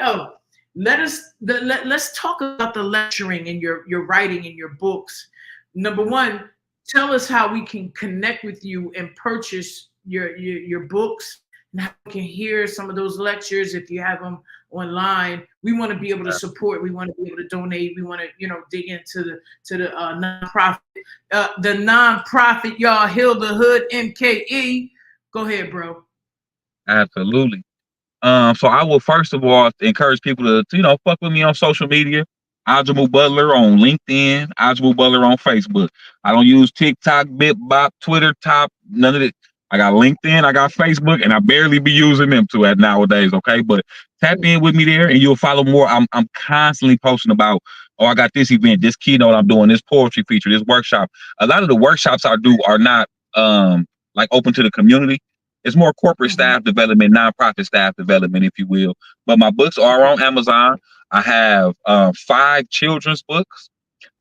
let's talk about the lecturing and your writing and your books. Number one, tell us how we can connect with you and purchase your books and how we can hear some of those lectures if you have them online. We want to be able to support. We want to be able to donate. We want to, dig into the nonprofit. The nonprofit, y'all, Heal the Hood, MKE. Go ahead, bro. Absolutely. So I will first of all encourage people to fuck with me on social media. Ajamou Butler on LinkedIn, Ajamou Butler on Facebook. I don't use TikTok, BitBop, Twitter, Top, none of it. I got LinkedIn, I got Facebook, and I barely be using them too at nowadays. Okay, but tap in with me there, and you'll follow more. I'm constantly posting about, oh, I got this event, this keynote I'm doing, this poetry feature, this workshop. A lot of the workshops I do are not like open to the community. It's more corporate Mm-hmm. staff development, nonprofit staff development, if you will. But my books are on Amazon. I have 5 children's books.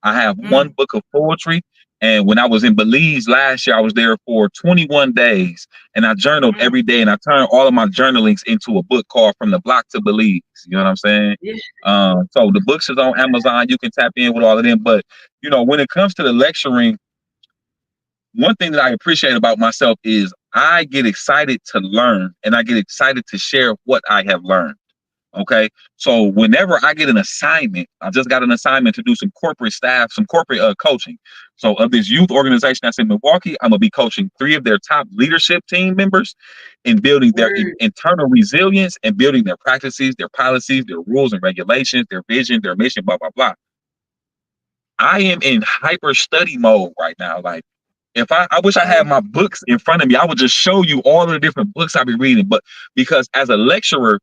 I have 1 Mm. book of poetry. And when I was in Belize last year, I was there for 21 days. And I journaled Mm. every day. And I turned all of my journalings into a book called From the Block to Belize. You know what I'm saying? Yeah. So the books is on Amazon. You can tap in with all of them. But, when it comes to the lecturing, one thing that I appreciate about myself is I get excited to learn and I get excited to share what I have learned. Okay. So whenever I get an assignment, I just got an assignment to do some corporate staff, some corporate coaching. So of this youth organization that's in Milwaukee, I'm going to be coaching 3 of their top leadership team members in building their Word. internal resilience and building their practices, their policies, their rules and regulations, their vision, their mission, blah, blah, blah. I am in hyper study mode right now. Like, if I wish I had my books in front of me, I would just show you all of the different books I've been reading. But because as a lecturer,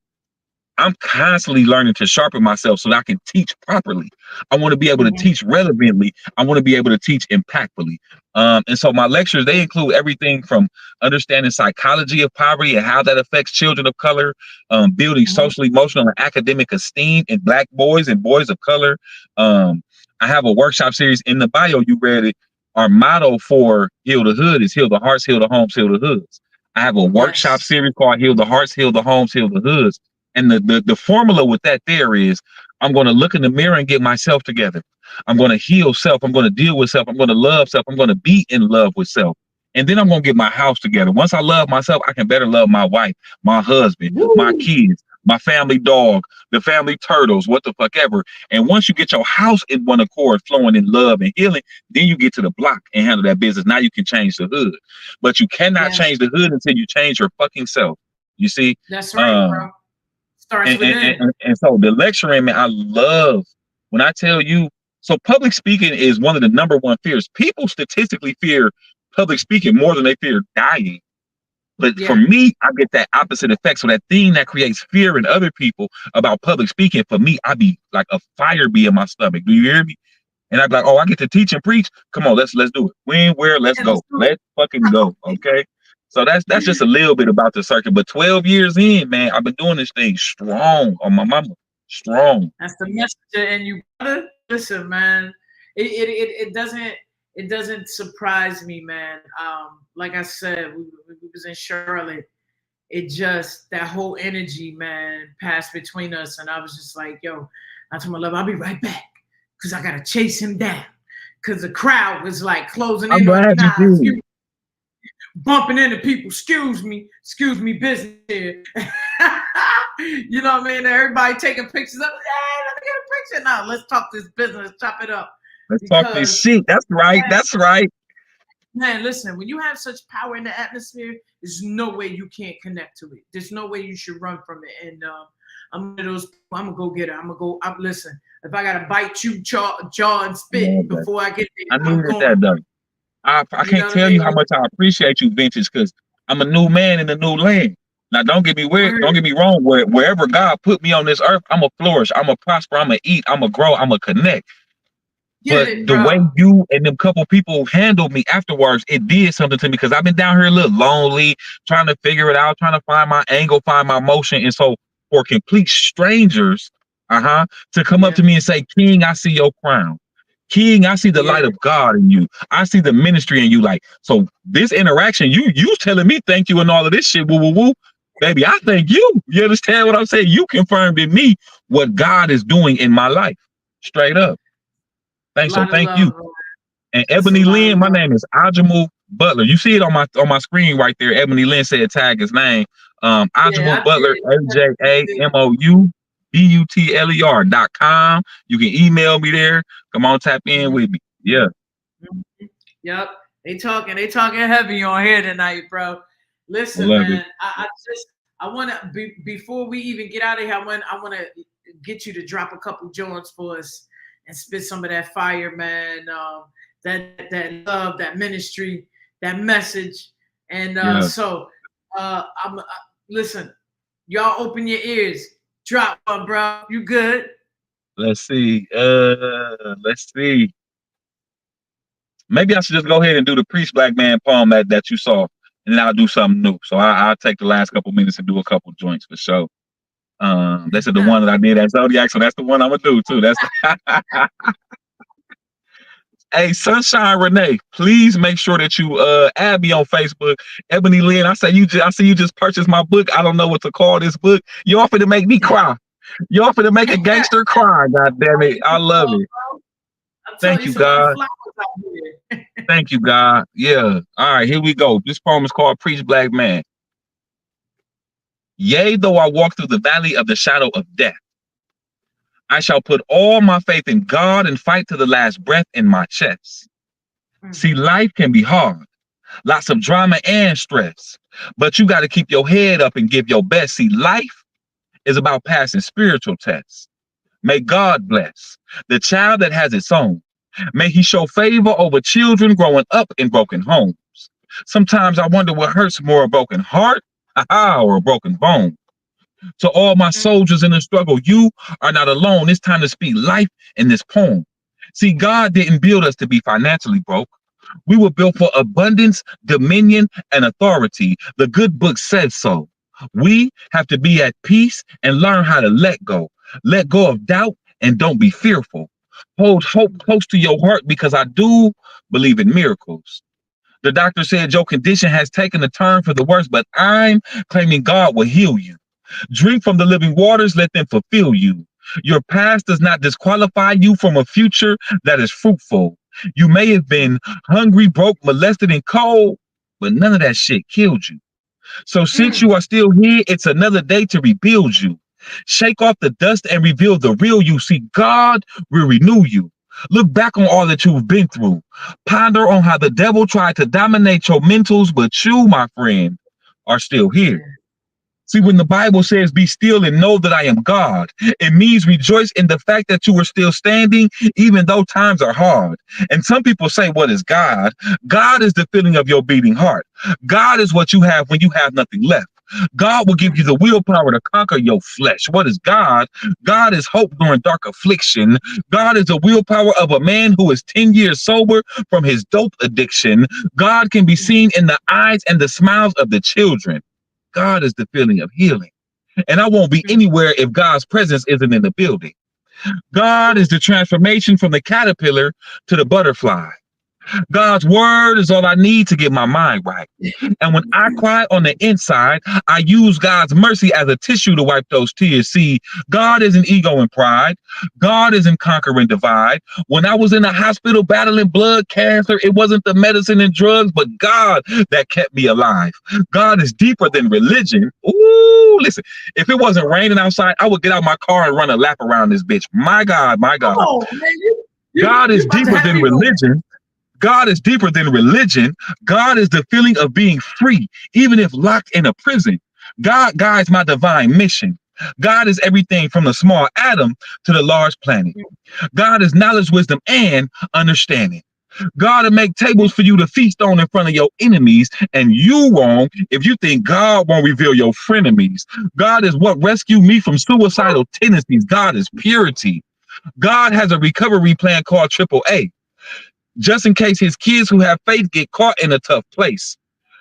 I'm constantly learning to sharpen myself so that I can teach properly. I want to be able to Mm-hmm. teach relevantly. I want to be able to teach impactfully. And so my lectures, they include everything from understanding psychology of poverty and how that affects children of color, building Mm-hmm. social, emotional, and academic esteem in Black boys and boys of color. I have a workshop series in the bio. You read it. Our motto for Heal the Hood is heal the hearts, heal the homes, heal the hoods. I have a workshop Yes. series called Heal the Hearts, Heal the Homes, Heal the Hoods. And the formula with that there is I'm going to look in the mirror and get myself together. I'm going to heal self. I'm going to deal with self. I'm going to love self. I'm going to be in love with self. And then I'm going to get my house together. Once I love myself, I can better love my wife, my husband, my Woo. kids, my family dog, the family turtles, what the fuck ever. And once you get your house in one accord, flowing in love and healing, then you get to the block and handle that business. Now you can change the hood. But you cannot Yes, change the hood until you change your fucking self. You see? that's right, Um, bro. Starts and, and, within. and so the lecturing, man, I love when I tell you. So public speaking is one of the number one fears. People statistically fear public speaking more than they fear dying. But for Yeah. me, I get that opposite effect. So that thing that creates fear in other people about public speaking, for me, I be like a fire bee in my stomach. Do you hear me? And I'd be like, oh, I get to teach and preach. Come on, let's do it. When, where, let's Yeah, let's go. do Let's fucking go. it. Okay. So that's just a little bit about the circuit. But 12 years in, man, I've been doing this thing strong on my mama. Strong. That's the messenger, and you brother. Listen, man. It doesn't surprise me, man. Like I said, we was in Charlotte. It just that whole energy, man, passed between us, and I was just like, yo, I told my love, I'll be right back, cause I gotta chase him down, cause the crowd was like closing I'm in on me. glad you Nah, excuse did. me, bumping into people. Excuse me, business here. You know what I mean? Everybody taking pictures of, hey, let me get a picture. Now let's talk this business, chop it up. Let's talk this Because shit. That's right. That's right. man, listen, when you have such power in the atmosphere, there's no way you can't connect to it. There's no way you should run from it. And I'm one of those. I'm gonna go get it. I'm gonna go. Listen, if I gotta bite you jaw and spit Love that. before I get I there, I'm needed going. that though. I You can't know what I tell you how mean? much I appreciate you, Vintage, because I'm a new man in the new land. Now, don't get me weird. Don't get me wrong. Wherever God put me on this earth, I'm a flourish. I'm a prosper. I'm a eat. I'm a grow. I'm a connect. Get But it, the way bro. you and them couple people handled me afterwards, it did something to me because I've been down here a little lonely, trying to figure it out, trying to find my angle, find my motion. And so for complete strangers, to come up Yeah, to me and say, King, I see your crown. King, I see the yeah, light of God in you. I see the ministry in you. Like, so this interaction, you telling me thank you and all of this shit, woo, woo, woo. Baby, I thank you. You understand what I'm saying? You confirmed in me what God is doing in my life. Straight up. a Thanks. So lot of thank you. love. And It's a Ebony lot of Lynn, my love. name is Ajamou Butler. You see it on my screen right there. Ebony Lynn said tag his name. Yeah, Ajamou I Butler, did. AJAMOUBUTLER.com. You can email me there. Come on, tap in Mhm. with me. Yeah. Yep. They talking heavy on here tonight, bro. I Listen, love it. man. I want to before we even get out of here. I want to get you to drop a couple joints for us and spit some of that fire, man. That love, that ministry, that message, and Yeah. I'm listen. Y'all open your ears. Drop one, bro. You good? Let's see. Let's see. Maybe I should just go ahead and do the Priest Black Man poem that you saw, and then I'll do something new. So I'll take the last couple minutes and do a couple joints for sure. This is the one that I did at Zodiac, so that's the one I'm gonna do too. That's Hey, Sunshine Renee, please make sure that you add me on Facebook. Ebony Lynn, I see you just purchased my book. I don't know what to call this book. You offered to make me cry. You offered to make a gangster cry. God damn it. I love it. I'm telling Thank you, you, it's a lot of God. flowers out here. Thank you, God. Yeah. All right, here we go. This poem is called Preach Black Man. Yea, though I walk through the valley of the shadow of death, I shall put all my faith in God and fight to the last breath in my chest. See, life can be hard, lots of drama and stress, but you got to keep your head up and give your best. See, life is about passing spiritual tests. May God bless the child that has its own. May he show favor over children growing up in broken homes. Sometimes I wonder what hurts more, a broken heart, or a broken bone. To all my soldiers in the struggle, you are not alone. It's time to speak life in this poem. See, God didn't build us to be financially broke. We were built for abundance, dominion, and authority. The good book says so. We have to be at peace and learn how to let go. Let go of doubt and don't be fearful. Hold hope close to your heart because I do believe in miracles. The doctor said your condition has taken a turn for the worse, but I'm claiming God will heal you. Drink from the living waters, let them fulfill you. Your past does not disqualify you from a future that is fruitful. You may have been hungry, broke, molested, and cold, but none of that shit killed you. So since you are still here, it's another day to rebuild you. Shake off the dust and reveal the real you. See, God will renew you. Look back on all that you've been through. Ponder on how the devil tried to dominate your mentals, but you, my friend, are still here. See, when the Bible says, be still and know that I am God, it means rejoice in the fact that you are still standing, even though times are hard. And some people say, what is God? God is the feeling of your beating heart. God is what you have when you have nothing left. God will give you the willpower to conquer your flesh. What is God? God is hope during dark affliction. God is the willpower of a man who is 10 years sober from his dope addiction. God can be seen in the eyes and the smiles of the children. God is the feeling of healing. And I won't be anywhere if God's presence isn't in the building. God is the transformation from the caterpillar to the butterfly. God's word is all I need to get my mind right. And when I cry on the inside, I use God's mercy as a tissue to wipe those tears. See, God isn't ego and pride. God isn't conquer and divide. When I was in the hospital battling blood cancer, it wasn't the medicine and drugs, but God that kept me alive. God is deeper than religion. Ooh, listen, if it wasn't raining outside, I would get out my car and run a lap around this bitch. My God, my God. Oh, man, God is deeper than religion. God is deeper than religion. God is the feeling of being free, even if locked in a prison. God guides my divine mission. God is everything from the small atom to the large planet. God is knowledge, wisdom, and understanding. God will make tables for you to feast on in front of your enemies, and you wrong if you think God won't reveal your frenemies. God is what rescued me from suicidal tendencies. God is purity. God has a recovery plan called AAA, just in case his kids who have faith get caught in a tough place.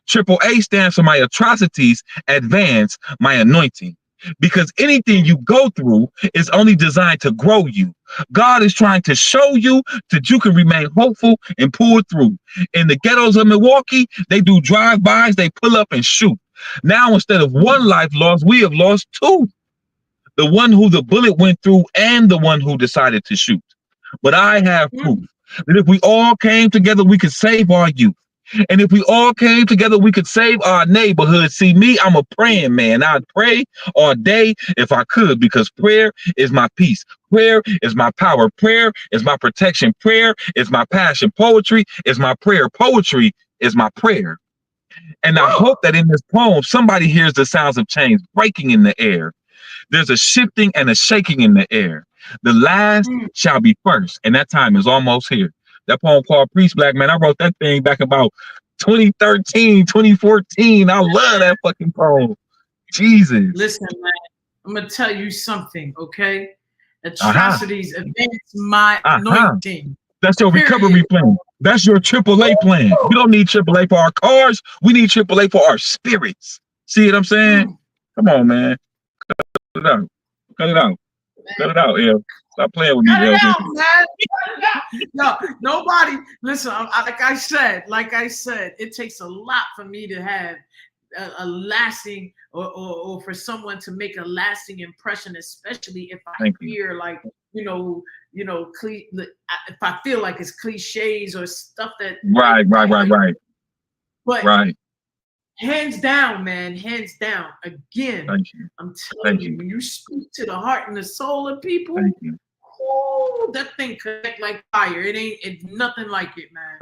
AAA stands for my atrocities, advance my anointing. Because anything you go through is only designed to grow you. God is trying to show you that you can remain hopeful and pull through. In the ghettos of Milwaukee, they do drive-bys, they pull up and shoot. Now, instead of one life lost, we have lost two. The one who the bullet went through and the one who decided to shoot. But I have proof that if we all came together, we could save our youth. And if we all came together, we could save our neighborhood. See, me, I'm a praying man. I'd pray all day if I could, because prayer is my peace. Prayer is my power. Prayer is my protection. Prayer is my passion. Poetry is my prayer. Poetry is my prayer. And I hope that in this poem, somebody hears the sounds of chains breaking in the air. There's a shifting and a shaking in the air. The last shall be first, and that time is almost here. That poem called Priest Black, man, I wrote that thing back about 2013, 2014. I love that fucking poem. Jesus. Listen, man, I'm going to tell you something, okay? Atrocities advance my anointing. That's your recovery plan. That's your AAA plan. We don't need AAA for our cars. We need AAA for our spirits. See what I'm saying? Come on, man. Cut it out. Cut it out. Cut it out, yeah. Stop playing with me, Cut it out, man. Cut it out. No, nobody. Listen, like I said, it takes a lot for me to have a lasting, or for someone to make a lasting impression, especially if I hear like if I feel like it's cliches or stuff that right. But hands down, man, hands down. Again, I'm telling you, when you speak to the heart and the soul of people, that thing connect like fire. It's nothing like it, man.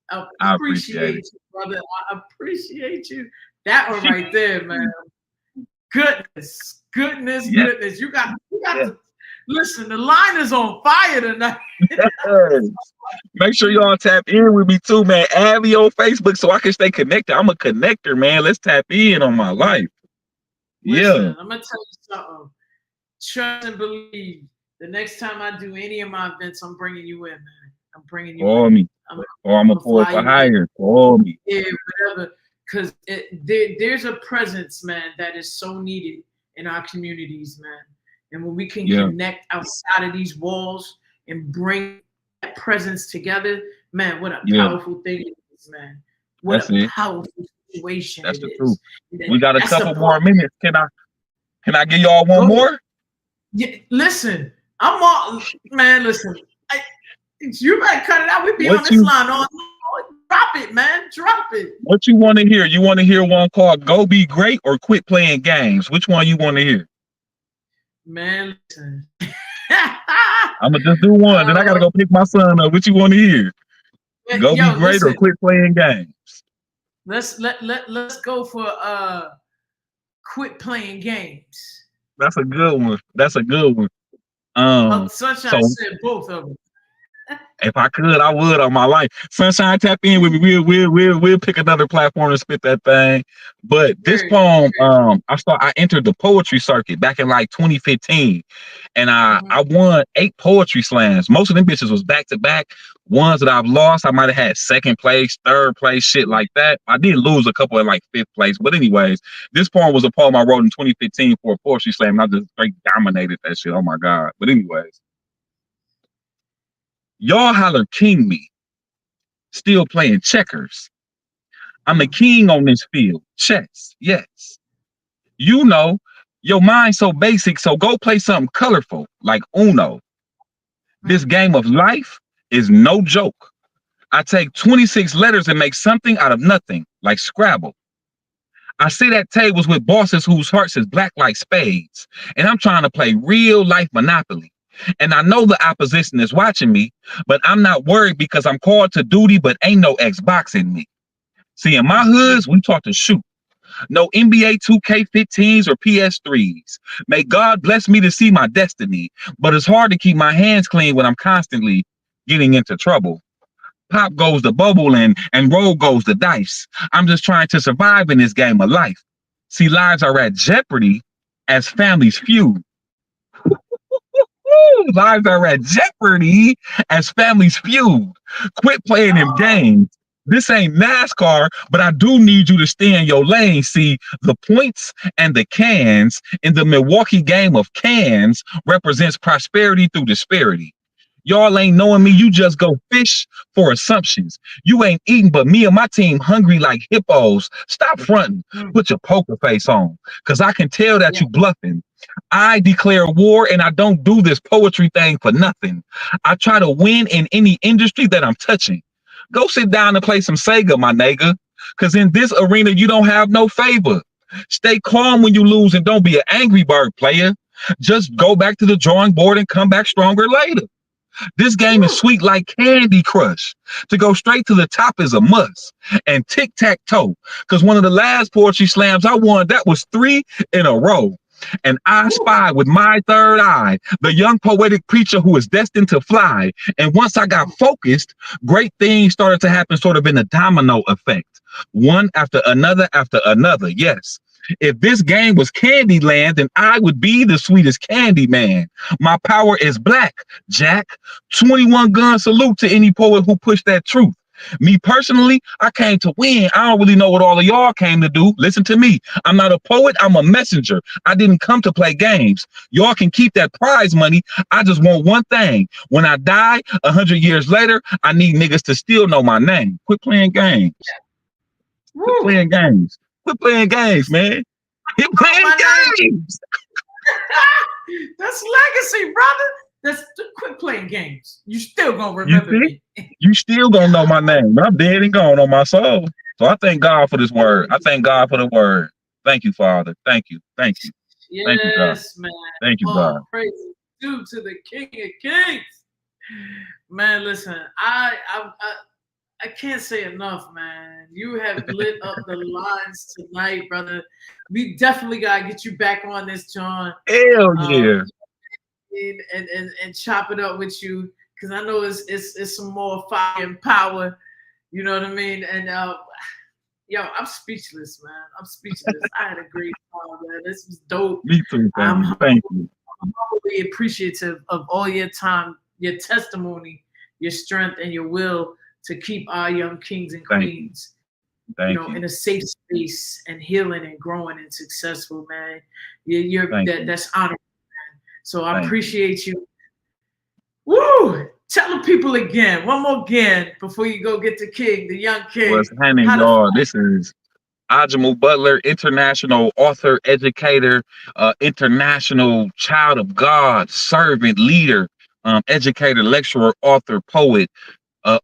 I appreciate you, brother. I appreciate you. That one right there, man. Goodness. You got to listen. The line is on fire tonight. Make sure y'all tap in with me too, man. Add me on Facebook so I can stay connected. I'm a connector, man. Let's tap in on my life. Listen, I'm gonna tell you something. Trust and believe. The next time I do any of my events, I'm bringing you in, man. I'm bringing you in. Me. I'm gonna pull it for hire. Call me. Yeah, whatever. Because there's a presence, man, that is so needed in our communities, man. And when we can connect outside of these walls and bring that presence together, man, what a powerful thing it is, man. What a powerful situation. That's the truth. We got a couple more minutes. Can I give y'all one more? Yeah, listen, I'm all man. Listen, you better cut it out. We be on What this you line all. Drop it, man. Drop it. what you want to hear? You want to hear one called "Go Be Great" or "Quit Playing Games"? Which one you want to hear? Man, listen. I'm gonna just do one. Then I gotta uh, go pick my son up. What you want to hear? Go be yo, great or listen. quit playing games? Let's go for quit playing games. That's a good one. That's a good one. Sunshine So said both of them. if I could, I would on my life. Sunshine, tap in with me. We'll pick another platform and spit that thing. But this Very, poem, I entered the poetry circuit back in like 2015, and I won 8 poetry slams. Most of them bitches was back to back. Ones that I've lost, I might have had second place, third place, shit like that. I did lose a couple in like 5th place, but anyways, this poem was a poem I wrote in 2015 for a poetry slam, and I just straight dominated that shit. Oh my god! But anyways. Y'all holler king me, still playing checkers. I'm the king on this field. Chess, yes. You know, your mind so basic, so go play something colorful like Uno. This game of life is no joke. I take 26 letters and make something out of nothing, like Scrabble. I sit at tables with bosses whose hearts is black like spades, and I'm trying to play real life Monopoly. And I know the opposition is watching me, but I'm not worried because I'm called to duty, but ain't no Xbox in me. See, in my hoods, we taught to shoot. No NBA 2K15s or PS3s. May God bless me to see my destiny, but it's hard to keep my hands clean when I'm constantly getting into trouble. Pop goes the bubble and roll goes the dice. I'm just trying to survive in this game of life. See, lives are at jeopardy as families feud. Lives are at jeopardy as families feud. Quit playing them games. This ain't NASCAR, but I do need you to stay in your lane. See, the points and the cans in the Milwaukee game of cans represents prosperity through disparity. Y'all ain't knowing me. You just go fish for assumptions. You ain't eating, but me and my team hungry like hippos. Stop fronting. Put your poker face on, because I can tell that you bluffing. I declare war, and I don't do this poetry thing for nothing. I try to win in any industry that I'm touching. Go sit down and play some Sega, my nigga, because in this arena, you don't have no favor. Stay calm when you lose and don't be an angry bird player. Just go back to the drawing board and come back stronger later. This game is sweet like Candy Crush. To go straight to the top is a must. And tic-tac-toe, because one of the last poetry slams I won, that was 3 in a row. And I spy with my third eye the young poetic preacher who is destined to fly. And once I got focused, great things started to happen, sort of in a domino effect. One after another after another. Yes. If this game was Candyland, then I would be the sweetest candy man. My power is black, Jack. 21 gun salute to any poet who pushed that truth. Me personally, I came to win. I don't really know what all of y'all came to do. Listen to me. I'm not a poet. I'm a messenger. I didn't come to play games. Y'all can keep that prize money. I just want one thing. When I die 100 years later, I need niggas to still know my name. Quit playing games. Quit playing games. Quit playing games, man. Quit playing games. That's legacy, brother. That's quit playing games. You still gonna remember me. You still gonna know my name, but I'm dead and gone on my soul. So I thank God for this word. I thank God for the word. Thank you, Father. Thank you. Thank you. Thank you, God. Yes, man. Thank you, God. Praise due to the King of Kings. Man, listen, I can't say enough, man. You have lit up the lines tonight, brother. We definitely gotta get you back on this, John. Hell yeah. And chop it up with you, because I know it's some more fire and power. You know what I mean? And yo, I'm speechless, man. I'm speechless. I had a great time, man. This was dope. Me too, thank you. I'm humbly appreciative of all your time, your testimony, your strength, and your will to keep our young kings and queens, in a safe space and healing and growing and successful, man. That's honorable, man. So I appreciate you. Woo! Tell the people again, one more again, before you go get the king, the young king. What's happening, y'all? This is Ajamou Butler, international author, educator, international child of God, servant, leader, educator, lecturer, author, poet,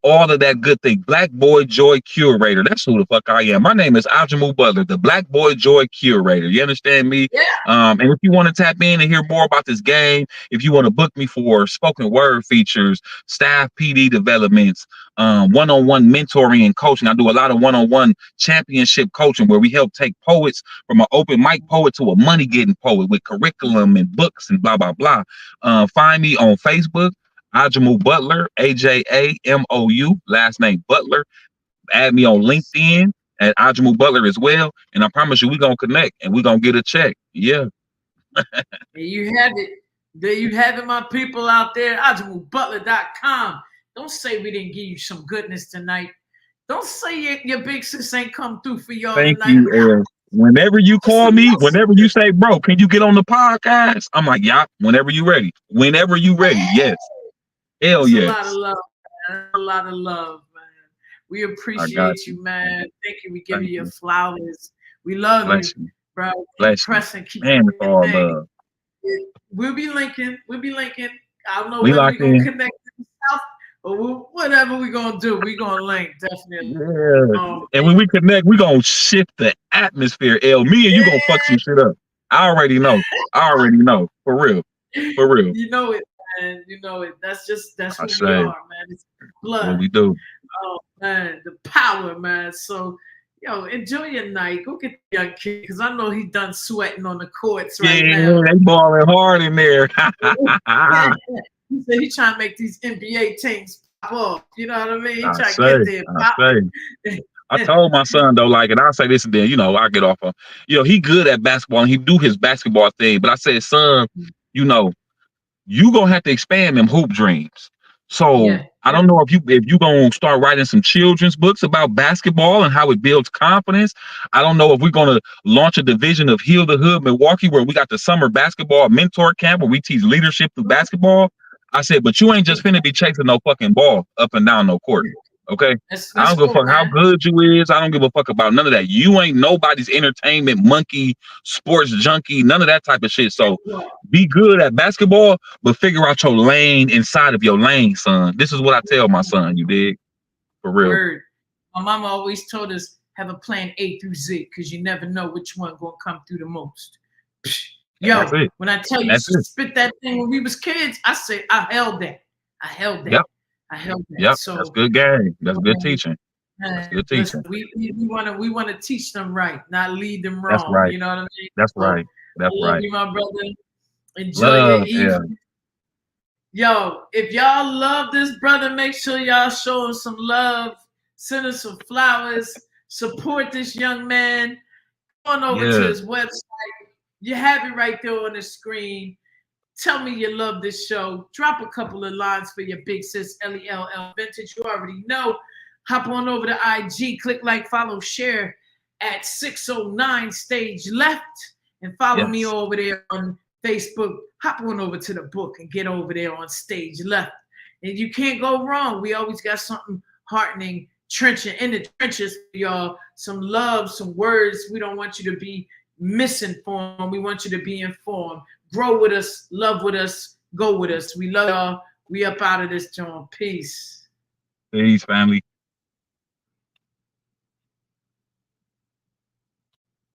all of that good thing. Black Boy Joy Curator. That's who the fuck I am. My name is Ajamou Butler, the Black Boy Joy Curator. You understand me? Yeah. And if you want to tap in and hear more about this game, if you want to book me for spoken word features, staff PD developments, one-on-one mentoring and coaching. I do a lot of one-on-one championship coaching where we help take poets from an open mic poet to a money-getting poet with curriculum and books and blah, blah, blah. Find me on Facebook. Ajamou Butler, Ajamou, last name Butler. Add me on LinkedIn at Ajamou Butler as well. And I promise you, we're going to connect and we're going to get a check. Yeah. And you have it. There you have it, my people out there. AjamouButler.com. Don't say we didn't give you some goodness tonight. Don't say your big sis ain't come through for y'all Thank tonight. you. Whenever you call me, whenever you say, bro, can you get on the podcast? I'm like, yeah, whenever you ready. Whenever you ready. Yes. Hell yes. A lot of love, man. A lot of love, man. We appreciate you, man. Thank you. We give you your flowers. We love you, bro. Keep pressing. Keep man, it's all love. We'll be linking. I don't know whether we're going to connect to the South or whatever we're going to do. We're going to link, definitely. Yeah. And when we connect, we're going to shift the atmosphere, L. Me and you going to fuck some shit up. I already know. For real. You know it, man. You know it. That's who we are, man. It's blood. What we do. Oh, man. The power, man. So, yo, enjoy your night. Go get the young kid, because I know he's done sweating on the courts right now. Yeah, they balling hard in there. He said he's trying to make these NBA teams pop off. You know what I mean? He's trying to get there. I told my son though, like, and I'll say this and then, I get off on, he good at basketball and he do his basketball thing. But I said, son, you gonna have to expand them hoop dreams. So I don't know if you gonna start writing some children's books about basketball and how it builds confidence. I don't know if we're gonna launch a division of Heal the Hood Milwaukee where we got the summer basketball mentor camp where we teach leadership through basketball. I said, but you ain't just finna be chasing no fucking ball up and down no court. Okay, I don't give a fuck how good you is. I don't give a fuck about none of that. You ain't nobody's entertainment monkey, sports junkie, none of that type of shit. So be good at basketball, but figure out your lane inside of your lane, son. This is what I tell my son. You dig? For real. Word. My mama always told us have a plan A through Z because you never know which one gonna come through the most. Yo, when I tell you spit that thing when we was kids, I said I held that. Yep. Yep, so that's good game. That's good teaching. That's good teaching. We want to teach them right, not lead them wrong. That's right. You know what I mean? That's right. That's right. Love you, my brother. Enjoy your evening. Yo, if y'all love this brother, make sure y'all show him some love. Send us some flowers. Support this young man. Go on over to his website. You have it right there on the screen. Tell me you love this show. Drop a couple of lines for your big sis, LELL Vintage. You already know. Hop on over to IG. Click like, follow, share at 609 StageLeft. And follow me over there on Facebook. Hop on over to the book and get over there on StageLeft. And you can't go wrong. We always got something heartening, trenching in the trenches for y'all. Some love, some words. We don't want you to be misinformed. We want you to be informed. Grow with us, love with us, go with us. We love y'all. We up out of this joint. Peace. Peace, family.